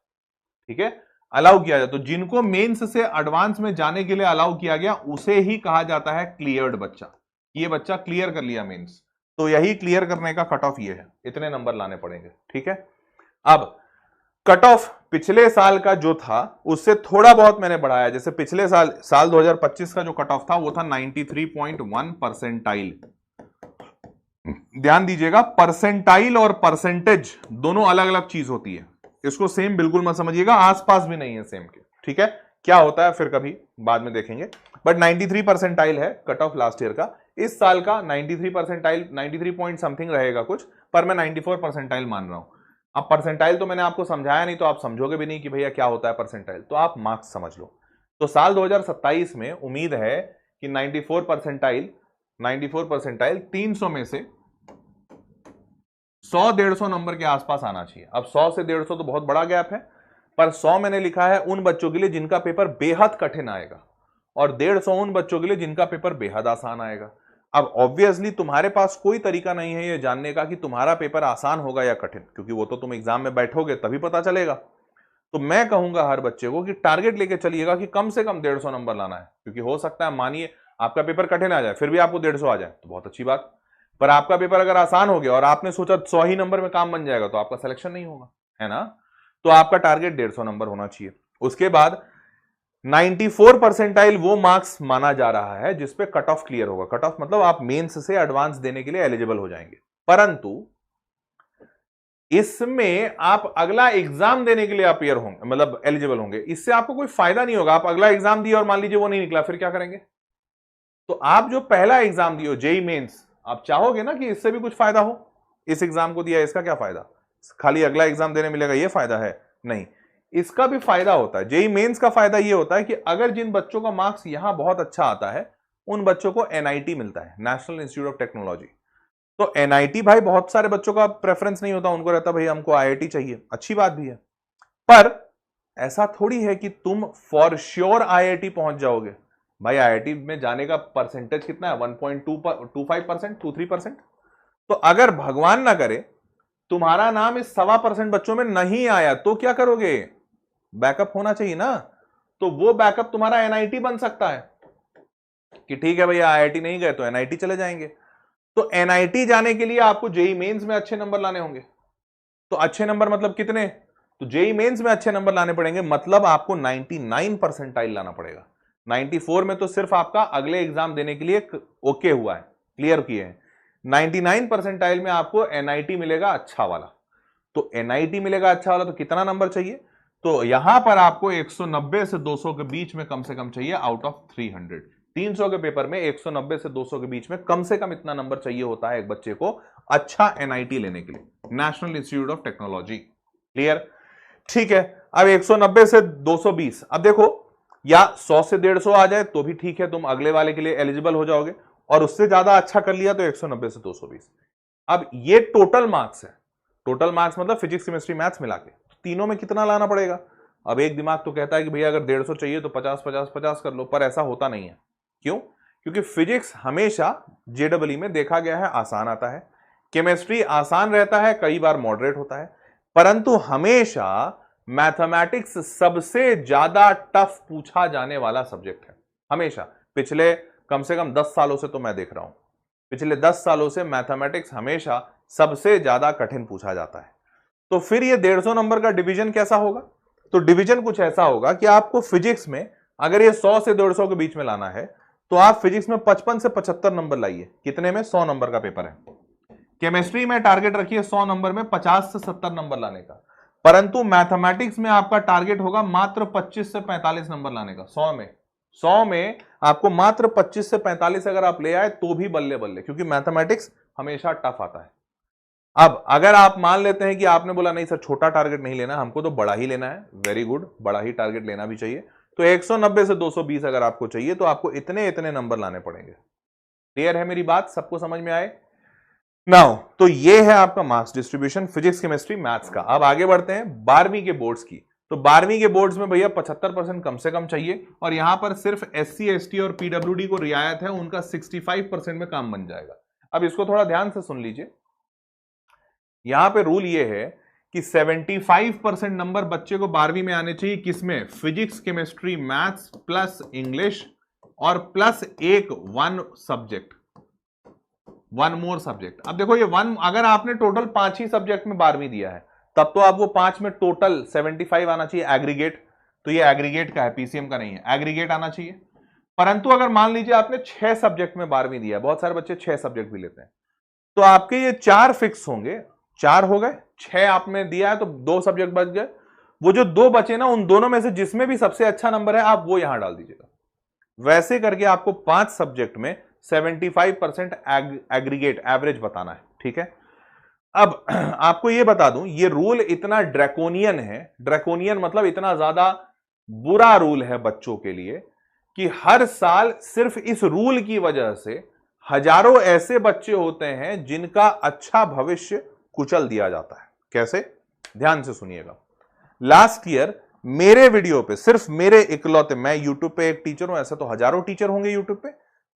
ठीक है, अलाउ किया जाता है। तो जिनको मेंस से एडवांस में जाने के लिए अलाउ किया गया उसे ही कहा जाता है क्लियर्ड बच्चा। ये बच्चा क्लियर कर लिया मेंस, तो यही क्लियर करने का कट ऑफ ये है, इतने नंबर लाने पड़ेंगे। ठीक है, अब कट ऑफ पिछले साल का जो था उससे थोड़ा बहुत मैंने बढ़ाया। जैसे पिछले साल 2025 का जो कट ऑफ था वो था 93.1 परसेंटाइल। ध्यान दीजिएगा, परसेंटाइल और परसेंटेज दोनों अलग अलग चीज होती है, इसको सेम बिल्कुल मत समझिएगा, आसपास भी नहीं है सेम के। ठीक है, क्या होता है फिर कभी बाद में देखेंगे, बट 93 परसेंटाइल है कट ऑफ लास्ट ईयर का। इस साल का 93 परसेंटाइल 93 पॉइंट समथिंग रहेगा कुछ, पर मैं 94 परसेंटाइल मान रहा हूं। अब परसेंटाइल तो मैंने आपको समझाया नहीं, तो आप समझोगे भी नहीं कि भैया क्या होता है परसेंटाइल, तो आप मार्क्स समझ लो। तो साल 2027 में उम्मीद है कि 94 परसेंटाइल 300 में से 100-150 नंबर के आसपास आना चाहिए। अब 100 से 150 तो बहुत बड़ा गैप है, पर 100 मैंने लिखा है उन बच्चों के लिए जिनका पेपर बेहद कठिन आएगा और 150 उन बच्चों के लिए जिनका पेपर बेहद आसान आएगा। अब ऑब्वियसली तुम्हारे पास कोई तरीका नहीं है ये जानने का कि तुम्हारा पेपर आसान होगा या कठिन, क्योंकि वो तो तुम एग्जाम में बैठोगे तभी पता चलेगा। तो मैं कहूंगा हर बच्चे को कि टारगेट लेके चलिएगा कि कम से कम 150 नंबर लाना है, क्योंकि हो सकता है मानिए आपका पेपर कठिन आ जाए फिर भी आपको 150 आ जाए तो बहुत अच्छी बात, पर आपका पेपर अगर आसान हो गया और आपने सोचा 100 ही नंबर में काम बन जाएगा तो आपका सिलेक्शन नहीं होगा, है ना। तो आपका टारगेट 150 नंबर होना चाहिए। उसके बाद 94 परसेंटाइल वो मार्क्स माना जा रहा है जिसपे कट ऑफ क्लियर होगा। कट ऑफ मतलब आप मेंस से एडवांस देने के लिए एलिजिबल हो जाएंगे, परंतु इसमें आप अगला एग्जाम देने के लिए अपीयर होंगे, मतलब एलिजिबल होंगे। इससे आपको कोई फायदा नहीं होगा। आप अगला एग्जाम दिए और मान लीजिए वो नहीं निकला, फिर क्या करेंगे? तो आप जो पहला एग्जाम दिए जेईई मेंस, आप चाहोगे ना कि इससे भी कुछ फायदा हो। इस एग्जाम को दिया, इसका क्या फायदा? खाली अगला एग्जाम देने मिलेगा ये फायदा है? नहीं, इसका भी फायदा होता है। जेईई मेंस का फायदा ये होता है कि अगर जिन बच्चों का मार्क्स यहां बहुत अच्छा आता है उन बच्चों को एनआईटी मिलता है, नेशनल इंस्टीट्यूट ऑफ टेक्नोलॉजी। तो एनआईटी भाई बहुत सारे बच्चों का प्रेफरेंस नहीं होता, उनको रहता भाई हमको आईआईटी चाहिए, अच्छी बात भी है, पर ऐसा थोड़ी है कि तुम फॉर श्योर आईआईटी पहुंच जाओगे। भाई आईआईटी में जाने का परसेंटेज कितना है? 1.25%, 23%। तो अगर भगवान ना करे तुम्हारा नाम इस 1.25% बच्चों में नहीं आया तो क्या करोगे? बैकअप होना चाहिए ना। तो वो बैकअप तुम्हारा एनआईटी बन सकता है कि ठीक है भैया आईआईटी नहीं गए तो एनआईटी चले जाएंगे। तो एनआईटी जाने के लिए आपको जेईई मेंस में अच्छे नंबर लाने होंगे। तो अच्छे नंबर मतलब कितने? तो जेईई मेंस में अच्छे नंबर लाने पड़ेंगे, मतलब आपको 99 परसेंटाइल लाना पड़ेगा। 94 में तो सिर्फ आपका अगले एग्जाम देने के लिए ओके हुआ है, क्लियर किए हैं। 99 परसेंटाइल में आपको एनआईटी मिलेगा अच्छा वाला। तो एनआईटी मिलेगा अच्छा वाला तो कितना नंबर चाहिए? तो यहां पर आपको 190 से 200 के बीच में कम से कम चाहिए आउट ऑफ 300। 300 के पेपर में 190 से 200 के बीच में कम से कम इतना नंबर चाहिए होता है एक बच्चे को अच्छा एनआईटी लेने के लिए, national institute of technology. Clear? ठीक है, अब 190 से 220। अब देखो या 100 से 150 आ जाए तो भी ठीक है, तुम अगले वाले के लिए एलिजिबल हो जाओगे, और उससे ज्यादा अच्छा कर लिया तो 190 से 220। अब ये टोटल मार्क्स है, टोटल मार्क्स मतलब फिजिक्स केमिस्ट्री मैथ्स मिला के, तीनों में कितना लाना पड़ेगा। अब एक दिमाग तो कहता है कि भैया अगर 150 चाहिए तो 50-50-50 कर लो, पर ऐसा होता नहीं है। क्यों? क्योंकि फिजिक्स हमेशा जेडब्ल्यू में देखा गया है आसान आता है, केमिस्ट्री आसान रहता है, कई बार मॉडरेट होता है, परंतु हमेशा मैथमेटिक्स सबसे ज्यादा टफ पूछा जाने वाला सब्जेक्ट है। हमेशा पिछले कम से कम 10 सालों से तो मैं देख रहा हूं, पिछले 10 सालों से मैथमेटिक्स हमेशा सबसे ज्यादा कठिन पूछा जाता है। तो फिर ये 150 नंबर का डिवीजन कैसा होगा? तो डिवीजन कुछ ऐसा होगा कि आपको फिजिक्स में अगर ये 100 से 150 के बीच में लाना है तो आप फिजिक्स में 55 से 75 नंबर लाइए। कितने में? 100 नंबर का पेपर है। केमिस्ट्री में टारगेट रखिए 100 नंबर में 50 से 70 नंबर लाने का, परंतु मैथमेटिक्स में आपका टारगेट होगा मात्र 25 से 45 नंबर लाने का। 100 में आपको मात्र 25 से 45 अगर आप ले आए तो भी बल्ले बल्ले, क्योंकि मैथमेटिक्स हमेशा टफ आता है। अब अगर आप मान लेते हैं कि आपने बोला नहीं सर छोटा टारगेट नहीं लेना, हमको तो बड़ा ही लेना है, वेरी गुड, बड़ा ही टारगेट लेना भी चाहिए, तो 190 से 220 अगर आपको चाहिए तो आपको इतने इतने नंबर लाने पड़ेंगे। क्लियर है मेरी बात? सबको समझ में आए? नाउ तो ये है आपका marks distribution physics chemistry maths का। अब आगे बढ़ते हैं 12वीं के बोर्ड्स की। तो 12वीं के बोर्ड्स में भैया 75% कम से कम चाहिए, और यहां पर सिर्फ SC ST और PWD को रियायत है, उनका 65% में काम बन जाएगा। अब इसको थोड़ा ध्यान से सुन लीजिए, यहां पे रूल ये है कि 75% नंबर बच्चे को 12वीं में आने चाहिए। किसमें? Physics chemistry maths plus English और प्लस एक वन मोर सब्जेक्ट। अब देखो ये वन, अगर आपने टोटल 5 ही सब्जेक्ट में 12वीं दिया है तब तो आपको 5 में टोटल 75 आना चाहिए एग्रीगेट, तो ये एग्रीगेट का है, पीसीएम का नहीं है, एग्रीगेट आना चाहिए। परंतु अगर मान लीजिए आपने 6 सब्जेक्ट में 12वीं दिया, बहुत सारे बच्चे 6 सब्जेक्ट भी लेते हैं, तो आपके ये 4 फिक्स होंगे, 4 हो गए, 6 आपने दिया है तो 2 सब्जेक्ट बच गए। वो जो 2 बचे ना, उन दोनों में से जिसमें भी सबसे अच्छा नंबर है आप वो यहां डाल दीजिएगा। वैसे करके आपको 5 सब्जेक्ट में 75% एग्रीगेट एवरेज बताना है, ठीक है। अब आपको यह बता दूं, ये रूल इतना ड्रैकोनियन है, ड्रैकोनियन मतलब इतना ज्यादा बुरा रूल है बच्चों के लिए कि हर साल सिर्फ इस रूल की वजह से हजारों ऐसे बच्चे होते हैं जिनका अच्छा भविष्य कुचल दिया जाता है। कैसे? ध्यान से सुनिएगा। लास्ट ईयर मेरे वीडियो पे, सिर्फ मेरे इकलौते, मैं यूट्यूब पे एक टीचर हूं, ऐसा तो हजारों टीचर होंगे यूट्यूब पे,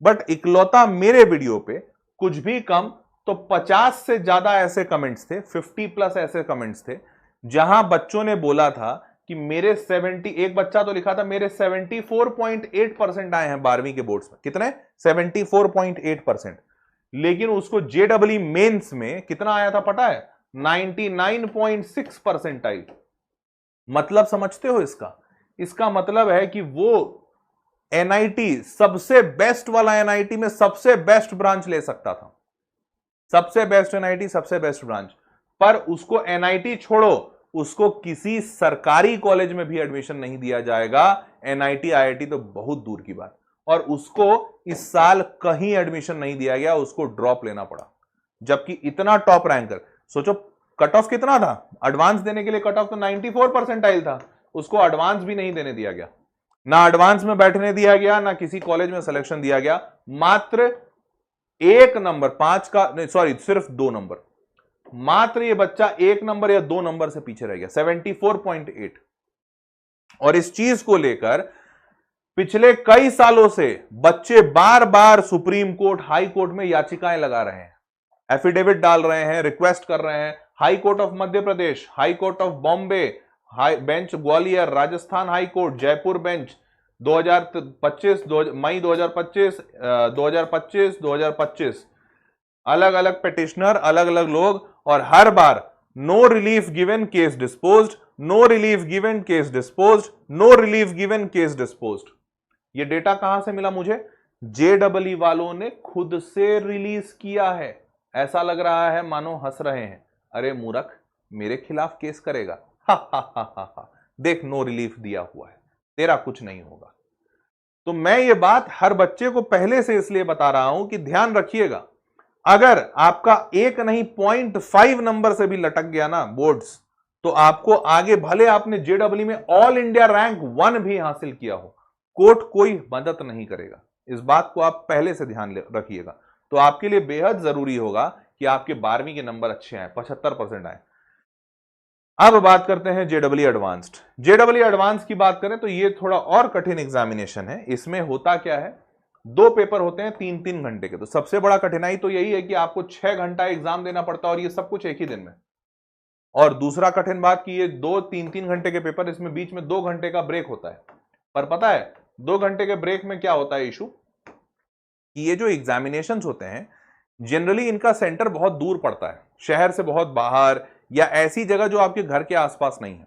बट इकलौता मेरे वीडियो पे कुछ भी कम तो 50 से ज्यादा ऐसे कमेंट्स थे, 50+ ऐसे कमेंट्स थे जहां बच्चों ने बोला था कि मेरे 70, एक बच्चा तो लिखा था मेरे 74.8% आए हैं 12वीं के बोर्ड्स में। कितने? 74.8%। लेकिन उसको JEE मेंस में कितना आया था पता है? 99.6% आई। मतलब समझते हो इसका? इसका मतलब है कि वो NIT, सबसे बेस्ट वाला NIT में सबसे बेस्ट ब्रांच ले सकता था, सबसे बेस्ट NIT, सबसे बेस्ट ब्रांच, पर उसको NIT छोड़ो, उसको किसी सरकारी कॉलेज में भी एडमिशन नहीं दिया जाएगा। NIT IIT तो बहुत दूर की बात, और उसको इस साल कहीं एडमिशन नहीं दिया गया, उसको ड्रॉप लेना पड़ा। जबकि इतना टॉप रैंकर, सोचो कट ऑफ कितना था, एडवांस देने के लिए कट ऑफ तो 94 परसेंटाइल था, उसको एडवांस भी नहीं देने दिया गया, ना एडवांस में बैठने दिया गया, ना किसी कॉलेज में सिलेक्शन दिया गया। मात्र 1 नंबर, 5 का नहीं, सॉरी सिर्फ 2 नंबर, मात्र ये बच्चा 1 नंबर या 2 नंबर से पीछे रह गया, 74.8। और इस चीज को लेकर पिछले कई सालों से बच्चे बार बार सुप्रीम कोर्ट, हाई कोर्ट में याचिकाएं लगा रहे हैं, एफिडेविट डाल रहे हैं, रिक्वेस्ट कर रहे हैं। High court of Madhya Pradesh, high court of Bombay, high bench Gwalior, Rajasthan high court, Jaipur bench, 2025, मई 2025, 2025, अलग अलग पिटिशनर, अलग अलग लोग, और हर बार no relief given, case disposed, no relief given, case disposed, no relief given, case disposed. ये डेटा कहां से मिला मुझे? JEE वालों ने खुद से रिलीज किया है। ऐसा लग रहा है मानो हंस रहे हैं, अरे मूर्ख, मेरे खिलाफ केस करेगा, हा हा हा हा हा, देख नो रिलीफ दिया हुआ है, तेरा कुछ नहीं होगा। तो मैं ये बात हर बच्चे को पहले से इसलिए बता रहा हूं कि ध्यान रखिएगा, अगर आपका 1 नहीं 0.5 नंबर से भी लटक गया ना बोर्ड्स, तो आपको आगे, भले आपने JEE में ऑल इंडिया रैंक 1 भी हासिल किया हो, कोर्ट कोई मदद नहीं करेगा। इस बात को आप पहले से ध्यान रखिएगा। तो आपके लिए बेहद जरूरी होगा कि आपके 12वीं के नंबर अच्छे आए, 75% आए। अब बात करते हैं जेडब्ल्यू एडवांस्ड। जेडब्ल्यू एडवांस की बात करें तो ये थोड़ा और कठिन एग्जामिनेशन है। इसमें होता क्या है, 2 पेपर होते हैं 3-3 घंटे के। तो सबसे बड़ा कठिनाई तो यही है कि आपको 6 घंटा एग्जाम देना पड़ता है और ये सब कुछ एक ही दिन में। और दूसरा कठिन बात कि ये 2-3 घंटे के पेपर, इसमें बीच में 2 घंटे का ब्रेक होता है। पर पता है 2 घंटे के ब्रेक में क्या होता है इशू, कि ये जो एग्जामिनेशन होते हैं जनरली इनका सेंटर बहुत दूर पड़ता है, शहर से बहुत बाहर या ऐसी जगह जो आपके घर के आसपास नहीं है।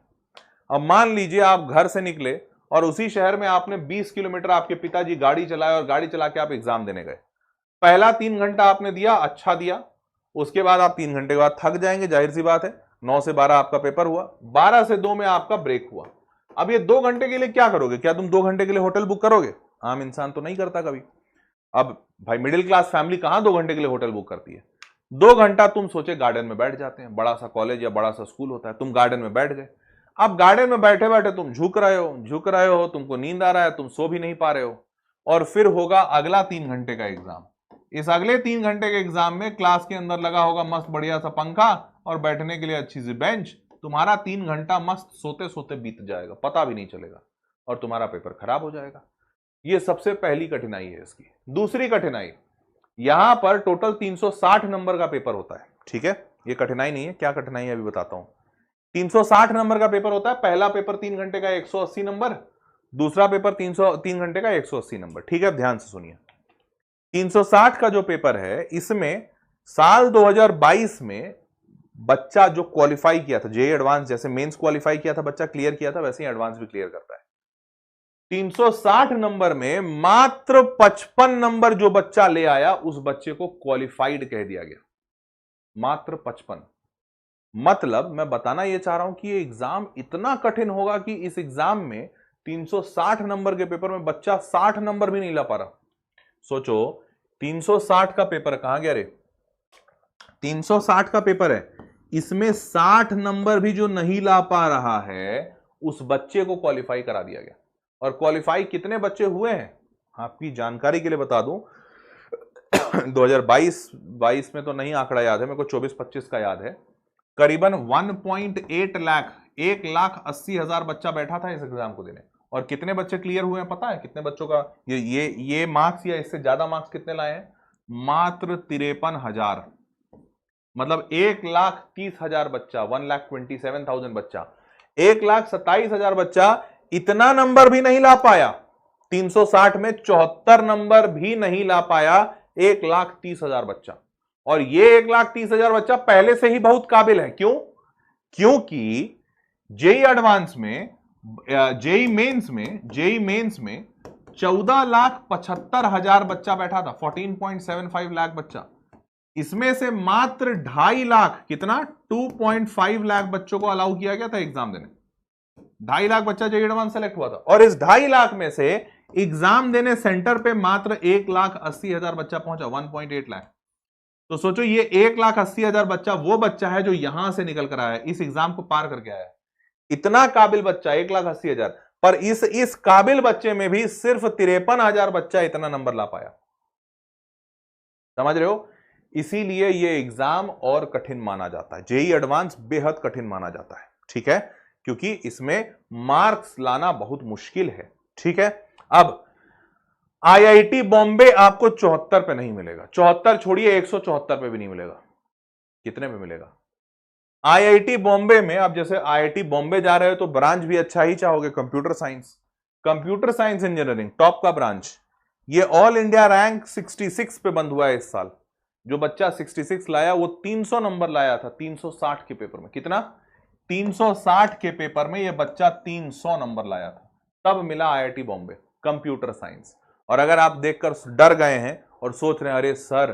अब मान लीजिए आप घर से निकले और उसी शहर में आपने 20 किलोमीटर आपके पिताजी गाड़ी चलाए और गाड़ी चला के आप एग्जाम देने गए। पहला 3 घंटा आपने दिया, अच्छा दिया, उसके बाद आप 3 घंटे के बाद थक जाएंगे, जाहिर सी बात है। 9 से 12 आपका पेपर हुआ, 12 से 2 में आपका ब्रेक हुआ। अब ये 2 घंटे के लिए क्या करोगे? क्या तुम 2 घंटे के लिए होटल बुक करोगे? आम इंसान तो नहीं करता कभी। अब भाई मिडिल क्लास फैमिली कहां 2 घंटे के लिए होटल बुक करती है? 2 घंटा तुम सोचे गार्डन में बैठ जाते हैं, बड़ा सा कॉलेज या बड़ा सा स्कूल होता है, तुम गार्डन में बैठ गए। अब गार्डन में बैठे बैठे तुम झुक रहे हो, तुमको नींद आ रहा है, तुम सो भी नहीं पा रहे हो। और फिर होगा अगला 3 घंटे का एग्जाम। इस अगले 3 घंटे के एग्जाम में क्लास के अंदर लगा होगा मस्त बढ़िया सा पंखा और बैठने के लिए अच्छी सी बेंच। तुम्हारा 3 घंटा मस्त सोते सोते बीत जाएगा, पता भी नहीं चलेगा, और तुम्हारा पेपर खराब हो जाएगा। ये सबसे पहली कठिनाई है इसकी। दूसरी कठिनाई, यहां पर टोटल 360 नंबर का पेपर होता है। ठीक है, ये कठिनाई नहीं है, क्या कठिनाई है अभी बताता हूं। 360 नंबर का पेपर होता है। पहला पेपर 3 घंटे का 180 नंबर, दूसरा पेपर 3 घंटे का 180 नंबर। ठीक है, ध्यान से सुनिए। 360 का जो पेपर है, इसमें साल 2022 में बच्चा जो क्वालिफाई किया था, जेईई एडवांस जैसे मेंस क्वालिफाई किया था बच्चा, क्लियर किया था, वैसे ही एडवांस भी क्लियर करता है। 360 नंबर में मात्र 55 नंबर जो बच्चा ले आया, उस बच्चे को क्वालिफाइड कह दिया गया। मात्र 55। मतलब मैं बताना यह चाह रहा हूं कि ये एग्जाम इतना कठिन होगा कि इस एग्जाम में 360 नंबर के पेपर में बच्चा 60 नंबर भी नहीं ला पा रहा। सोचो 360 का पेपर कहां गया रे? 360 का पेपर है, इसमें 60 नंबर भी जो नहीं ला पा रहा है, उस बच्चे को क्वालिफाई करा दिया गया। और क्वालिफाई कितने बच्चे हुए हैं आपकी जानकारी के लिए बता दूं, 2022 में तो नहीं आंकड़ा याद है मेरे को, 24-25 का याद है। करीबन 1.8 लाख, 1,80,000 बच्चा बैठा था इस एग्जाम को देने। और कितने बच्चे क्लियर हुए हैं पता है? कितने बच्चों का ये मार्क्स या इससे ज्यादा मार्क्स कितने लाए हैं? मात्र 53,000। मतलब 1,30,000 बच्चा, 1,27,000 बच्चा, 1,27,000 बच्चा इतना नंबर भी नहीं ला पाया। 360 में 74 नंबर भी नहीं ला पाया 1,30,000 बच्चा। और ये 1,30,000 बच्चा पहले से ही बहुत काबिल है। क्यों? क्योंकि जेईई एडवांस में, जेईई मेंस में 14,75,000 बच्चा बैठा था, 14.75 लाख बच्चा। इसमें से मात्र 2.5 लाख, कितना? 2.5 लाख बच्चों को अलाउ किया गया था एग्जाम देने। 2.5 लाख बच्चा जेईई एडवांस सेलेक्ट हुआ था, और इस 2.5 लाख में से एग्जाम देने सेंटर पे मात्र 1,80,000 बच्चा पहुंचा, 1.8 लाख। तो सोचो ये 1,80,000 बच्चा वो बच्चा है जो यहां से निकल कर आया है, इस एग्जाम को पार करके आया है। इतना काबिल बच्चा 1,80,000, पर इस काबिल बच्चे में भी सिर्फ 53,000 बच्चा इतना नंबर ला पाया। समझ रहे हो? इसीलिए ये एग्जाम और कठिन माना जाता है, जेईई एडवांस बेहद कठिन माना जाता है। ठीक है, क्योंकि इसमें मार्क्स लाना बहुत मुश्किल है। ठीक है, अब आईआईटी बॉम्बे आपको 74 पे नहीं मिलेगा, 74 छोड़िए 174 पे भी नहीं मिलेगा। कितने पे मिलेगा? आईआईटी बॉम्बे में, अब जैसे आईआईटी बॉम्बे जा रहे हो तो ब्रांच भी अच्छा ही चाहोगे, कंप्यूटर साइंस इंजीनियरिंग टॉप का ब्रांच। ये ऑल इंडिया रैंक 66 पे बंद हुआ है इस साल। जो बच्चा 66 लाया वो 300 नंबर लाया था 360 के पेपर में। कितना? 360 के पेपर में ये बच्चा 300 नंबर लाया था, तब मिला आईआईटी बॉम्बे कंप्यूटर साइंस। और अगर आप देखकर डर गए हैं और सोच रहे हैं अरे सर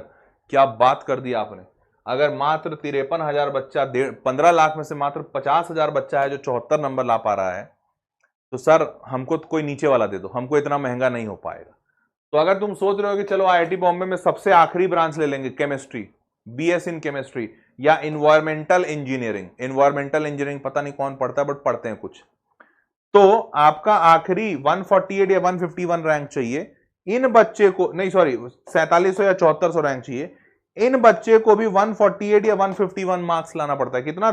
क्या बात कर दी आपने, अगर मात्र 53,000 बच्चा, 15 लाख में से मात्र 50,000 बच्चा है जो 74 नंबर ला पा रहा है, तो सर हमको तो कोई नीचे वाला दे दो, हमको इतना महंगा नहीं हो पाएगा। तो अगर तुम सोच रहे हो कि चलो आईआईटी बॉम्बे में सबसे आखिरी ब्रांच ले लेंगे, केमिस्ट्री, बीएस इन केमिस्ट्री या इन्वायरमेंटल इंजीनियरिंग पता नहीं कौन पढ़ता है बट पढ़ते हैं कुछ, तो आपका आखिरी 148 या 151 रैंक चाहिए। इन बच्चे को नहीं, सॉरी 4700 या 7400 रैंक चाहिए। इन बच्चे को भी 148 या 151 मार्क्स लाना पड़ता है। कितना?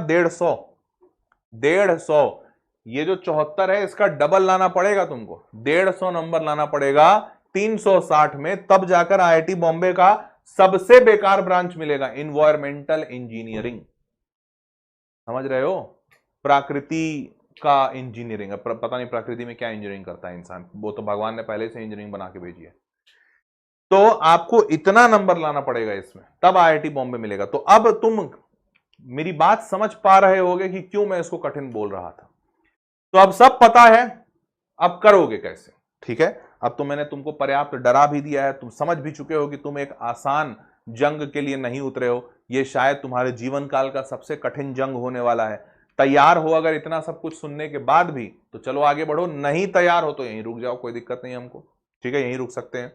150। ये जो 74 है इसका डबल लाना पड़ेगा तुमको, 150 नंबर लाना पड़ेगा 360 में, तब जाकर आईआईटी बॉम्बे का सबसे बेकार ब्रांच मिलेगा, एनवायरमेंटल इंजीनियरिंग। समझ रहे हो? प्रकृति का इंजीनियरिंग। पता नहीं प्रकृति में क्या इंजीनियरिंग करता है इंसान, वो तो भगवान ने पहले से इंजीनियरिंग बना के भेजी है। तो आपको इतना नंबर लाना पड़ेगा इसमें, तब आईआईटी बॉम्बे मिलेगा। तो अब तुम मेरी बात समझ पा रहे होगे कि क्यों मैं इसको कठिन बोल रहा था। तो अब सब पता है, अब करोगे कैसे? ठीक है, अब तो मैंने तुमको पर्याप्त डरा भी दिया है, तुम समझ भी चुके हो कि तुम एक आसान जंग के लिए नहीं उतरे हो, ये शायद तुम्हारे जीवन काल का सबसे कठिन जंग होने वाला है। तैयार हो अगर इतना सब कुछ सुनने के बाद भी तो चलो आगे बढ़ो, नहीं तैयार हो तो यहीं रुक जाओ, कोई दिक्कत नहीं हमको। ठीक है, यहीं रुक सकते हैं।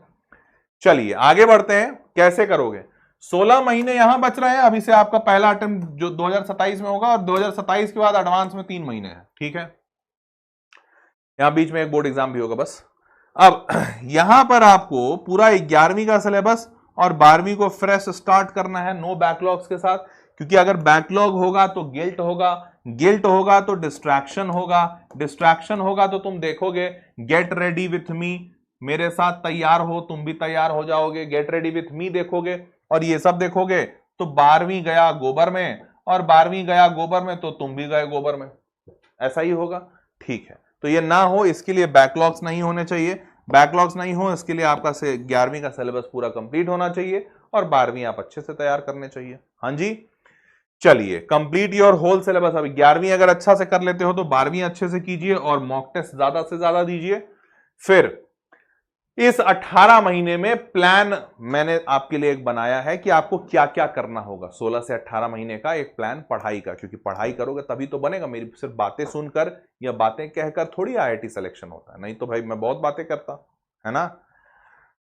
चलिए आगे बढ़ते हैं, कैसे करोगे। 16 महीने यहां बच रहे हैं, अभी से आपका पहला अटेम्प्ट जो 2027 में होगा, और 2027 के बाद एडवांस में 3 महीने हैं। ठीक है, यहां बीच में एक बोर्ड एग्जाम भी होगा बस। अब यहां पर आपको पूरा 11वीं का सिलेबस और 12वीं को फ्रेश स्टार्ट करना है, नो बैकलॉग्स के साथ। क्योंकि अगर बैकलॉग होगा तो गिल्ट होगा, गिल्ट होगा तो डिस्ट्रैक्शन होगा, डिस्ट्रैक्शन होगा तो तुम देखोगे गेट रेडी विथ मी, मेरे साथ तैयार हो, तुम भी तैयार हो जाओगे। गेट रेडी विथ मी देखोगे और ये सब देखोगे तो 12वीं गया गोबर में, और 12वीं गया गोबर में तो तुम भी गए गोबर में, ऐसा ही होगा। ठीक है, तो ये ना हो इसके लिए बैकलॉग्स नहीं होने चाहिए। बैकलॉग्स नहीं हो इसके लिए आपका 11वीं का सिलेबस पूरा कंप्लीट होना चाहिए, और 12वीं आप अच्छे से तैयार करने चाहिए। हाँ जी, चलिए कंप्लीट योर होल सिलेबस। अभी 11वीं अगर अच्छा से कर लेते हो तो 12वीं अच्छे से कीजिए, और मॉक टेस्ट ज्यादा से ज्यादा दीजिए। फिर इस 18 महीने में प्लान मैंने आपके लिए एक बनाया है कि आपको क्या क्या करना होगा। 16 से 18 महीने का एक प्लान पढ़ाई का, क्योंकि पढ़ाई करोगे तभी तो बनेगा। मेरी सिर्फ बातें सुनकर या बातें कहकर थोड़ी आईआईटी सिलेक्शन होता है, नहीं तो भाई मैं बहुत बातें करता, है ना।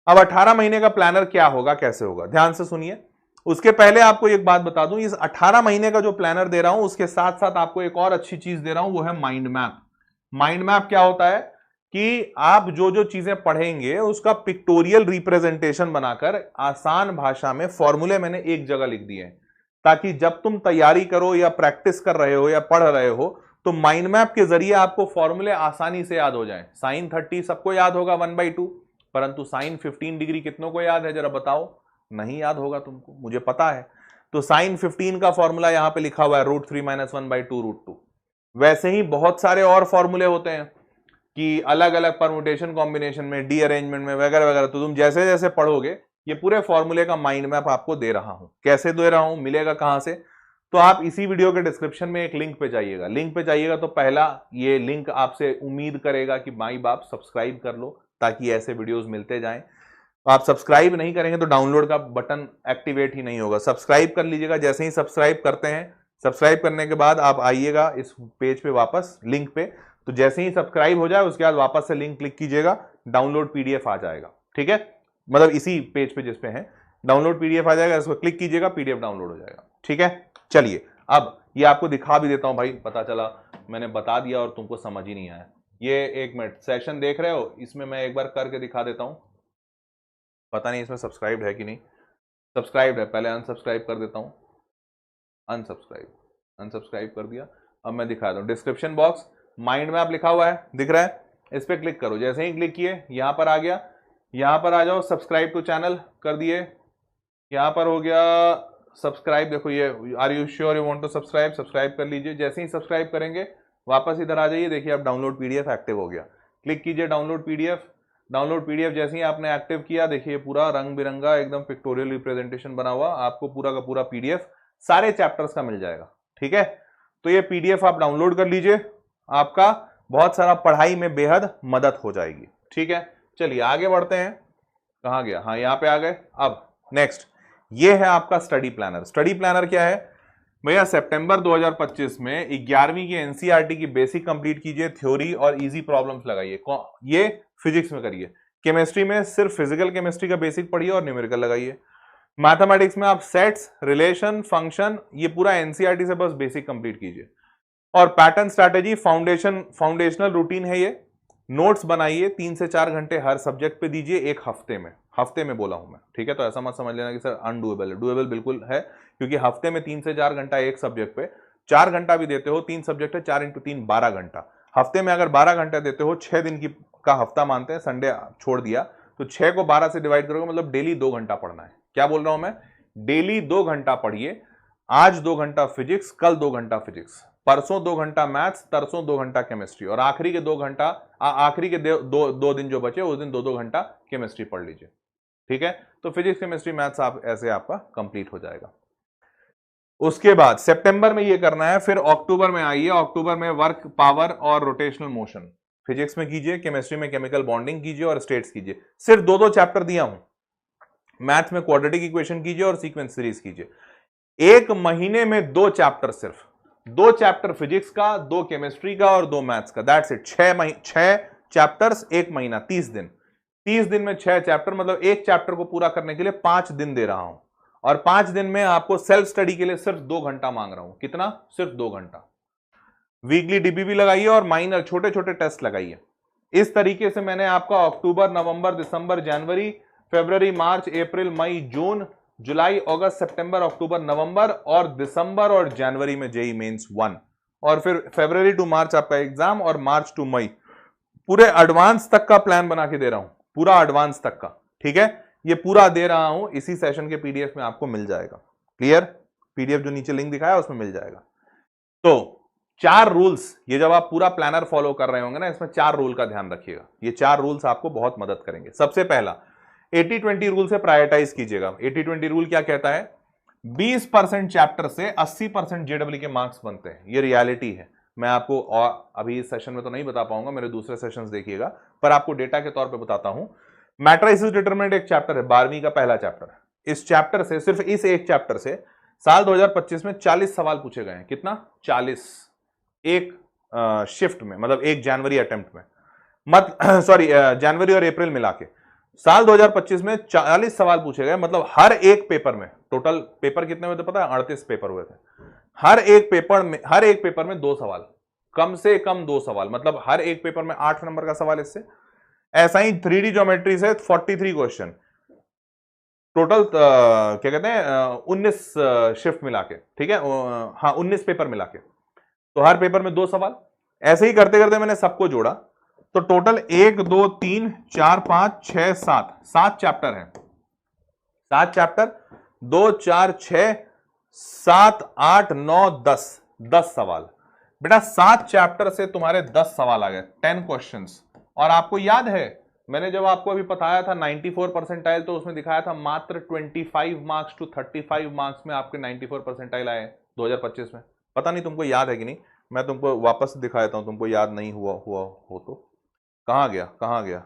अब 18 महीने का प्लानर क्या होगा, कैसे होगा, ध्यान से सुनिए। उसके पहले आपको एक बात बता दूं, इस 18 महीने का जो प्लानर दे रहा हूं उसके साथ साथ आपको एक और अच्छी चीज दे रहा हूं, वो है माइंड मैप। माइंड मैप क्या होता है कि आप जो जो चीजें पढ़ेंगे उसका पिक्टोरियल रिप्रेजेंटेशन बनाकर आसान भाषा में फॉर्मूले मैंने एक जगह लिख दिए हैं, ताकि जब तुम तैयारी करो या प्रैक्टिस कर रहे हो या पढ़ रहे हो तो माइंड मैप के जरिए आपको फॉर्मूले आसानी से याद हो जाएं। साइन 30 सबको याद होगा 1/2, परंतु साइन 15 डिग्री कितनों को याद है जरा बताओ? नहीं याद होगा तुमको, मुझे पता है। तो साइन 15 का फॉर्मूला यहां पे लिखा हुआ है √3 - 1/2 √2। वैसे ही बहुत सारे और फॉर्मूले होते हैं कि अलग अलग परम्यूटेशन कॉम्बिनेशन में, डी अरेंजमेंट में वगैरह वगैरह। तो तुम जैसे जैसे पढ़ोगे ये पूरे फॉर्मूले का माइंड मैप आपको दे रहा हूं। कैसे दे रहा हूं, मिलेगा कहां से? तो आप इसी वीडियो के डिस्क्रिप्शन में एक लिंक पे जाइएगा। लिंक पे जाइएगा तो पहला ये लिंक आपसे उम्मीद करेगा कि माई बाप सब्सक्राइब कर लो, ताकि ऐसे वीडियोस मिलते जाएं। आप सब्सक्राइब नहीं करेंगे तो डाउनलोड का बटन एक्टिवेट ही नहीं होगा। सब्सक्राइब कर लीजिएगा। जैसे ही सब्सक्राइब करते हैं, सब्सक्राइब करने के बाद आप आइएगा इस पेज पे वापस, लिंक पे। तो जैसे ही सब्सक्राइब हो जाए उसके बाद वापस से लिंक क्लिक कीजिएगा, डाउनलोड पीडीएफ आ जाएगा। ठीक है, मतलब इसी पेज पे जिस पे है डाउनलोड पीडीएफ आ जाएगा, इसको क्लिक कीजिएगा, पीडीएफ डाउनलोड हो जाएगा। ठीक है, चलिए अब ये आपको दिखा भी देता हूं भाई, पता चला मैंने बता दिया और तुमको समझ ही नहीं आया। ये 1 मिनट सेशन देख रहे हो, इसमें मैं एक बार करके दिखा देता हूं। पता नहीं इसमें सब्सक्राइब है कि नहीं। सब्सक्राइब है, पहले अनसब्सक्राइब कर देता हूं। अनसब्सक्राइब कर दिया। अब मैं दिखा दूं, डिस्क्रिप्शन बॉक्स माइंड मैप लिखा हुआ है, दिख रहा है, इस पर क्लिक करो। जैसे ही क्लिक किए यहां पर आ गया, यहां पर आ जाओ, सब्सक्राइब टू चैनल कर दिए, यहां पर हो गया सब्सक्राइब। देखो ये are you sure you want to subscribe, subscribe कर लीजिए। जैसे ही सब्सक्राइब करेंगे वापस इधर आ जाइए, देखिए अब डाउनलोड पीडीएफ एक्टिव हो गया। क्लिक कीजिए डाउनलोड पीडीएफ। डाउनलोड पीडीएफ जैसे ही आपने एक्टिव किया, देखिए पूरा रंग बिरंगा एकदम पिक्टोरियल रिप्रेजेंटेशन बना हुआ, आपको पूरा का पूरा पीडीएफ सारे चैप्टर्स का मिल जाएगा। ठीक है, तो ये पीडीएफ आप डाउनलोड कर लीजिए, आपका बहुत सारा पढ़ाई में बेहद मदद हो जाएगी। ठीक है, चलिए आगे बढ़ते हैं। कहां गया, हाँ यहाँ पे आ गए। अब नेक्स्ट ये है आपका स्टडी प्लानर। स्टडी प्लानर क्या है भैया? सितंबर 2025 में 11वीं की एनसीईआरटी की बेसिक कंप्लीट कीजिए, थ्योरी और इजी प्रॉब्लम्स लगाइए। ये फिजिक्स में करिए, केमिस्ट्री में सिर्फ फिजिकल केमिस्ट्री का बेसिक पढ़िए और न्यूमेरिकल लगाइए। मैथमेटिक्स में आप सेट्स, रिलेशन, फंक्शन, ये पूरा एनसीईआरटी से बस बेसिक कंप्लीट कीजिए। और पैटर्न स्ट्रैटेजी फाउंडेशनल रूटीन है ये। नोट्स बनाइए 3 से 4 घंटे हर सब्जेक्ट पे दीजिए एक हफ्ते में बोला हूं मैं, ठीक है। तो ऐसा मत समझ लेना कि सर अनडूएबल है, डूएबल बिल्कुल है, क्योंकि हफ्ते में 3 से 4 घंटा एक सब्जेक्ट पे, 4 घंटा भी देते हो, 3 सब्जेक्ट है, 4 × 3 12 घंटा। हफ्ते में अगर 12 घंटे देते हो, 6 दिन का हफ्ता मानते हैं, संडे छोड़ दिया, तो 6 को 12 से डिवाइड करोगे, मतलब डेली 2 घंटा पढ़ना है। क्या बोल रहा हूं मैं, डेली 2 घंटा पढ़िए। आज 2 घंटा फिजिक्स, कल 2 घंटा फिजिक्स, परसों 2 घंटा मैथ्स, तरसों 2 घंटा केमिस्ट्री, और आखिरी के 2 घंटा, आखिरी के दो दिन जो बचे उस दिन 2-2 घंटा केमिस्ट्री पढ़ लीजिए, ठीक है। तो फिजिक्स, केमिस्ट्री, मैथ्स आप ऐसे आपका कंप्लीट हो जाएगा। उसके बाद सितंबर में ये करना है, फिर अक्टूबर में आइए, अक्टूबर में वर्क पावर और रोटेशनल मोशन फिजिक्स में कीजिए, केमिस्ट्री में केमिकल बॉन्डिंग कीजिए और स्टेट्स कीजिए। सिर्फ 2-2 चैप्टर दिया हूं। मैथ्स में क्वाड्रेटिक इक्वेशन कीजिए और सीक्वेंस सीरीज कीजिए। एक महीने में 2 चैप्टर, सिर्फ 2 चैप्टर फिजिक्स का, 2 केमिस्ट्री का और 2 मैथ्स का, दैट्स इट। 6 चैप्टर्स, 1 महीना, 30 दिन। 30 दिन में 6 चैप्टर, मतलब एक चैप्टर को पूरा करने के लिए 5 दिन दे रहा हूं, और 5 दिन में आपको सेल्फ स्टडी के लिए सिर्फ 2 घंटा मांग रहा हूं। कितना? सिर्फ 2 घंटा। वीकली डीपीपी लगाइए और माइनर छोटे छोटे टेस्ट लगाइए। इस तरीके से मैंने आपका अक्टूबर, नवंबर, दिसंबर, जनवरी, फरवरी, मार्च, अप्रैल, मई, जून, जुलाई, अगस्त, सितंबर, अक्टूबर, नवंबर और दिसंबर और जनवरी में जेई मेंस 1, और फिर फरवरी टू मार्च आपका एग्जाम, और मार्च टू मई, पूरे एडवांस तक का प्लान बना के दे रहा हूं, पूरा एडवांस तक का, ठीक है। ये पूरा दे रहा हूं, इसी सेशन के पीडीएफ में आपको मिल जाएगा। क्लियर? पीडीएफ जो नीचे लिंक दिखाया उसमें मिल जाएगा। तो 4 रूल्स, ये जब आप पूरा प्लानर फॉलो कर रहे होंगे ना, इसमें 4 रूल का ध्यान रखिएगा। ये 4 रूल्स आपको बहुत मदद करेंगे। सबसे पहला 80-20 रूल से प्रायोरिटाइज कीजिएगा। 80-20 रूल क्या कहता है? 20% चैप्टर से 80% जेडब्ल्यू के मार्क्स बनते हैं। ये रियलिटी है। मैं आपको और अभी इस सेशन में तो नहीं बता पाऊंगा, मेरे दूसरे सेशंस देखिएगा, पर आपको डेटा के तौर पे बताता हूं। मैट्रिसेस डिटरमिनेंट एक चैप्टर है, 12वीं का पहला चैप्टर। इस चैप्टर से, सिर्फ इस एक चैप्टर से साल 2025 में 40 सवाल पूछे गए हैं। कितना? 40, एक शिफ्ट में, मतलब एक जनवरी अटेम्प्ट में, जनवरी और अप्रैल मिला के साल 2025 में 40 सवाल पूछे गए। मतलब हर एक पेपर में, टोटल पेपर कितने हुए थे पता है? 38 पेपर हुए थे। हर एक पेपर में 2 सवाल, कम से कम 2 सवाल, मतलब हर एक पेपर में 8 नंबर का सवाल इससे। ऐसा ही 3D ज्योमेट्री से 43 क्वेश्चन, टोटल क्या कहते हैं 19 शिफ्ट मिला के, ठीक है, हाँ 19 पेपर मिला के, तो हर पेपर में 2 सवाल। ऐसे ही करते करते मैंने सबको जोड़ा, तो टोटल 1 2 3 4 5 6 7 चैप्टर हैं। 7 चैप्टर, 2 4 6 7 8 9 10 सवाल। बेटा 7 चैप्टर से तुम्हारे 10 सवाल आ गए, 10 क्वेश्चंस। और आपको याद है मैंने जब आपको अभी बताया था 94 परसेंटाइल, तो उसमें दिखाया था मात्र 25 मार्क्स टू 35 मार्क्स में आपके 94 परसेंटाइल आए 2025 में। पता नहीं तुमको याद है कि नहीं, मैं तुमको वापस दिखा देता हूं, तुमको याद नहीं हुआ हो तो। कहां गया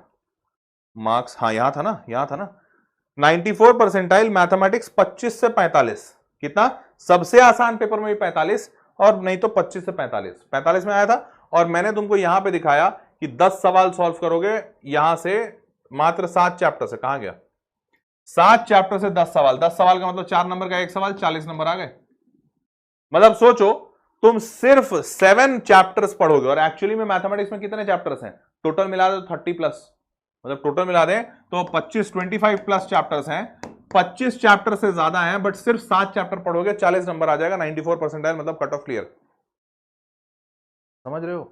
मार्क्स? हाँ यहां था ना 94 परसेंटाइल मैथमेटिक्स 25 से 45। कितना? सबसे आसान पेपर में भी 45, और नहीं तो 25 से 45 में आया था। और मैंने तुमको यहां पे दिखाया कि 10 सवाल सॉल्व करोगे यहां से, मात्र 7 चैप्टर से। कहां गया? 7 चैप्टर से 10 सवाल। 10 सवाल का मतलब 4 नंबर का एक सवाल, 40 नंबर आ गए। मतलब सोचो तुम सिर्फ 7 चैप्टर्स पढ़ोगे, और एक्चुअली में मैथमेटिक्स में कितने चैप्टर्स हैं? टोटल मिला दो 30+, मतलब टोटल मिला दें तो 25+ चैप्टर्स हैं। 25 चैप्टर से ज्यादा हैं, बट सिर्फ 7 चैप्टर पढ़ोगे 40 नंबर आ जाएगा, 94 परसेंटाइल, मतलब कट ऑफ क्लियर। समझ रहे हो?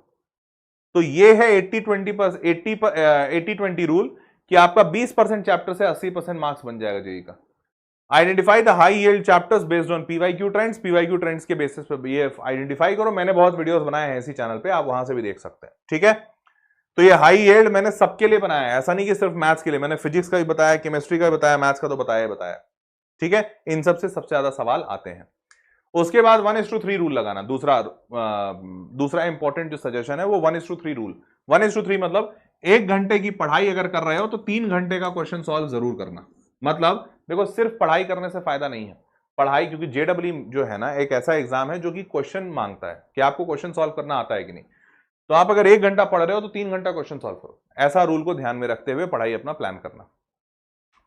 तो ये है 80-20 रूल, कि आपका 20% चैप्टर से 80% मार्क्स बन जाएगा जेई का। Identify the high yield chapters based on PYQ trends. PYQ trends के बेसिस पे ये आइडेंटिफाई करो। मैंने बहुत वीडियोस बनाए हैं इसी चैनल पे, आप वहां से भी देख सकते हैं, ठीक है। तो ये हाई यील्ड मैंने सबके लिए बनाया है, ऐसा नहीं कि सिर्फ मैथ्स के लिए। मैंने फिजिक्स का भी बताया, केमिस्ट्री का भी बताया, मैथ्स का तो बताया, ठीक है। इन सब से सबसे ज्यादा सवाल आते हैं। उसके बाद 1:3 रूल लगाना। दूसरा इंपॉर्टेंट जो सजेशन है वो 1:3 रूल। 1:3 मतलब 1 घंटे की पढ़ाई अगर कर रहे हो तो 3 घंटे का क्वेश्चन सॉल्व जरूर करना। मतलब देखो सिर्फ पढ़ाई करने से फायदा नहीं है। पढ़ाई, क्योंकि जेडब्ल्यू जो है ना एक ऐसा एग्जाम है जो कि क्वेश्चन मांगता है कि आपको क्वेश्चन सॉल्व करना आता है कि नहीं। तो आप अगर 1 घंटा पढ़ रहे हो तो 3 घंटा क्वेश्चन सॉल्व करो। ऐसा रूल को ध्यान में रखते हुए पढ़ाई अपना प्लान करना।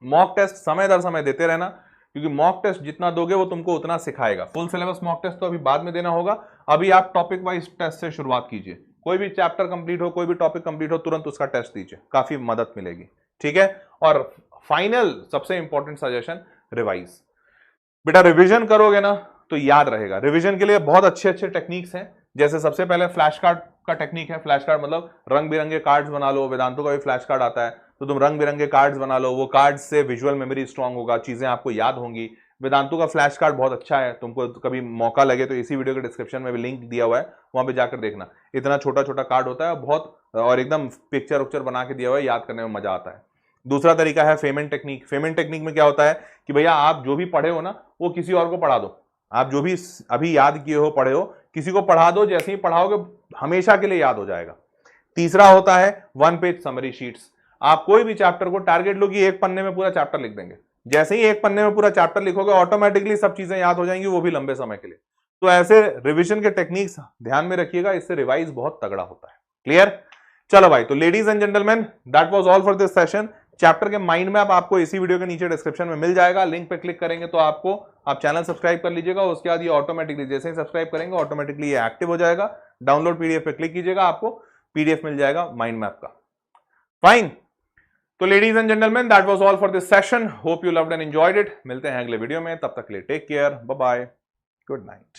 मॉक टेस्ट समय दर समय देते रहना, क्योंकि मॉक टेस्ट जितना दोगे वो तुमको उतना सिखाएगा। फुल सिलेबस मॉक टेस्ट तो अभी बाद में देना होगा। अभी आप टॉपिक वाइज टेस्ट से शुरुआत कीजिए, कोई भी चैप्टर कंप्लीट हो, कोई भी टॉपिक कंप्लीट हो, तुरंत उसका टेस्ट दीजिए, काफी मदद मिलेगी। ठीक है, और फाइनल सबसे इंपॉर्टेंट सजेशन, रिवाइज। बेटा रिवीजन करोगे ना तो याद रहेगा। रिवीजन के लिए बहुत अच्छे अच्छे टेक्निक्स हैं, जैसे सबसे पहले फ्लैश कार्ड का टेक्निक है। फ्लैश कार्ड मतलब रंग बिरंगे कार्ड्स बना लो, वेदांतों का भी फ्लैश कार्ड आता है, तो तुम रंग बिरंगे कार्ड्स बना लो, वो कार्ड्स से विजुअल मेमोरी स्ट्रांग होगा, चीजें आपको याद होंगी। वेदांतों का फ्लैश कार्ड बहुत अच्छा है, तुमको कभी मौका लगे तो इसी वीडियो के डिस्क्रिप्शन में भी लिंक दिया हुआ है, वहां पे जाकर देखना। इतना छोटा छोटा कार्ड होता है बहुत, और एकदम पिक्चर उक्चर बना के दिया हुआ है, याद करने में मजा आता है। दूसरा तरीका है फेमेंट टेक्निक। फेमेंट टेक्निक में क्या होता है कि भैया आप जो भी पढ़े हो ना, वो किसी और को पढ़ा दो। आप जो भी अभी याद किए हो, पढ़े हो, किसी को पढ़ा दो, जैसे ही पढ़ाओगे हमेशा के लिए याद हो जाएगा। तीसरा होता है वन पेज समरी शीट्स। आप कोई भी चैप्टर को टारगेट लो कि एक पन्ने में पूरा चैप्टर लिख देंगे, जैसे ही एक पन्ने में पूरा चैप्टर लिखोगे ऑटोमेटिकली सब चीजें याद हो जाएंगी, वो भी लंबे समय के लिए। तो ऐसे रिविजन के टेक्निक्स ध्यान में रखिएगा, इससे रिवाइज बहुत तगड़ा होता है। क्लियर? चलो भाई, तो ladies and gentleman, that was all for this session. Chapter के माइंड मैप आपको इसी वीडियो के नीचे डिस्क्रिप्शन में मिल जाएगा, लिंक पे क्लिक करेंगे तो आपको, आप चैनल सब्सक्राइब कर लीजिएगा, उसके बाद ये ऑटोमेटिकली जैसे ही सब्सक्राइब करेंगे ऑटोमेटिकली ये एक्टिव हो जाएगा। डाउनलोड पीडीएफ पे क्लिक कीजिएगा, आपको पीडीएफ मिल जाएगा माइंड मैप का। फाइन, तो ladies and gentleman, that was all for this session. Hope you loved and enjoyed it. मिलते हैं अगले वीडियो में, तब तक के लिए take care, bye bye, good night.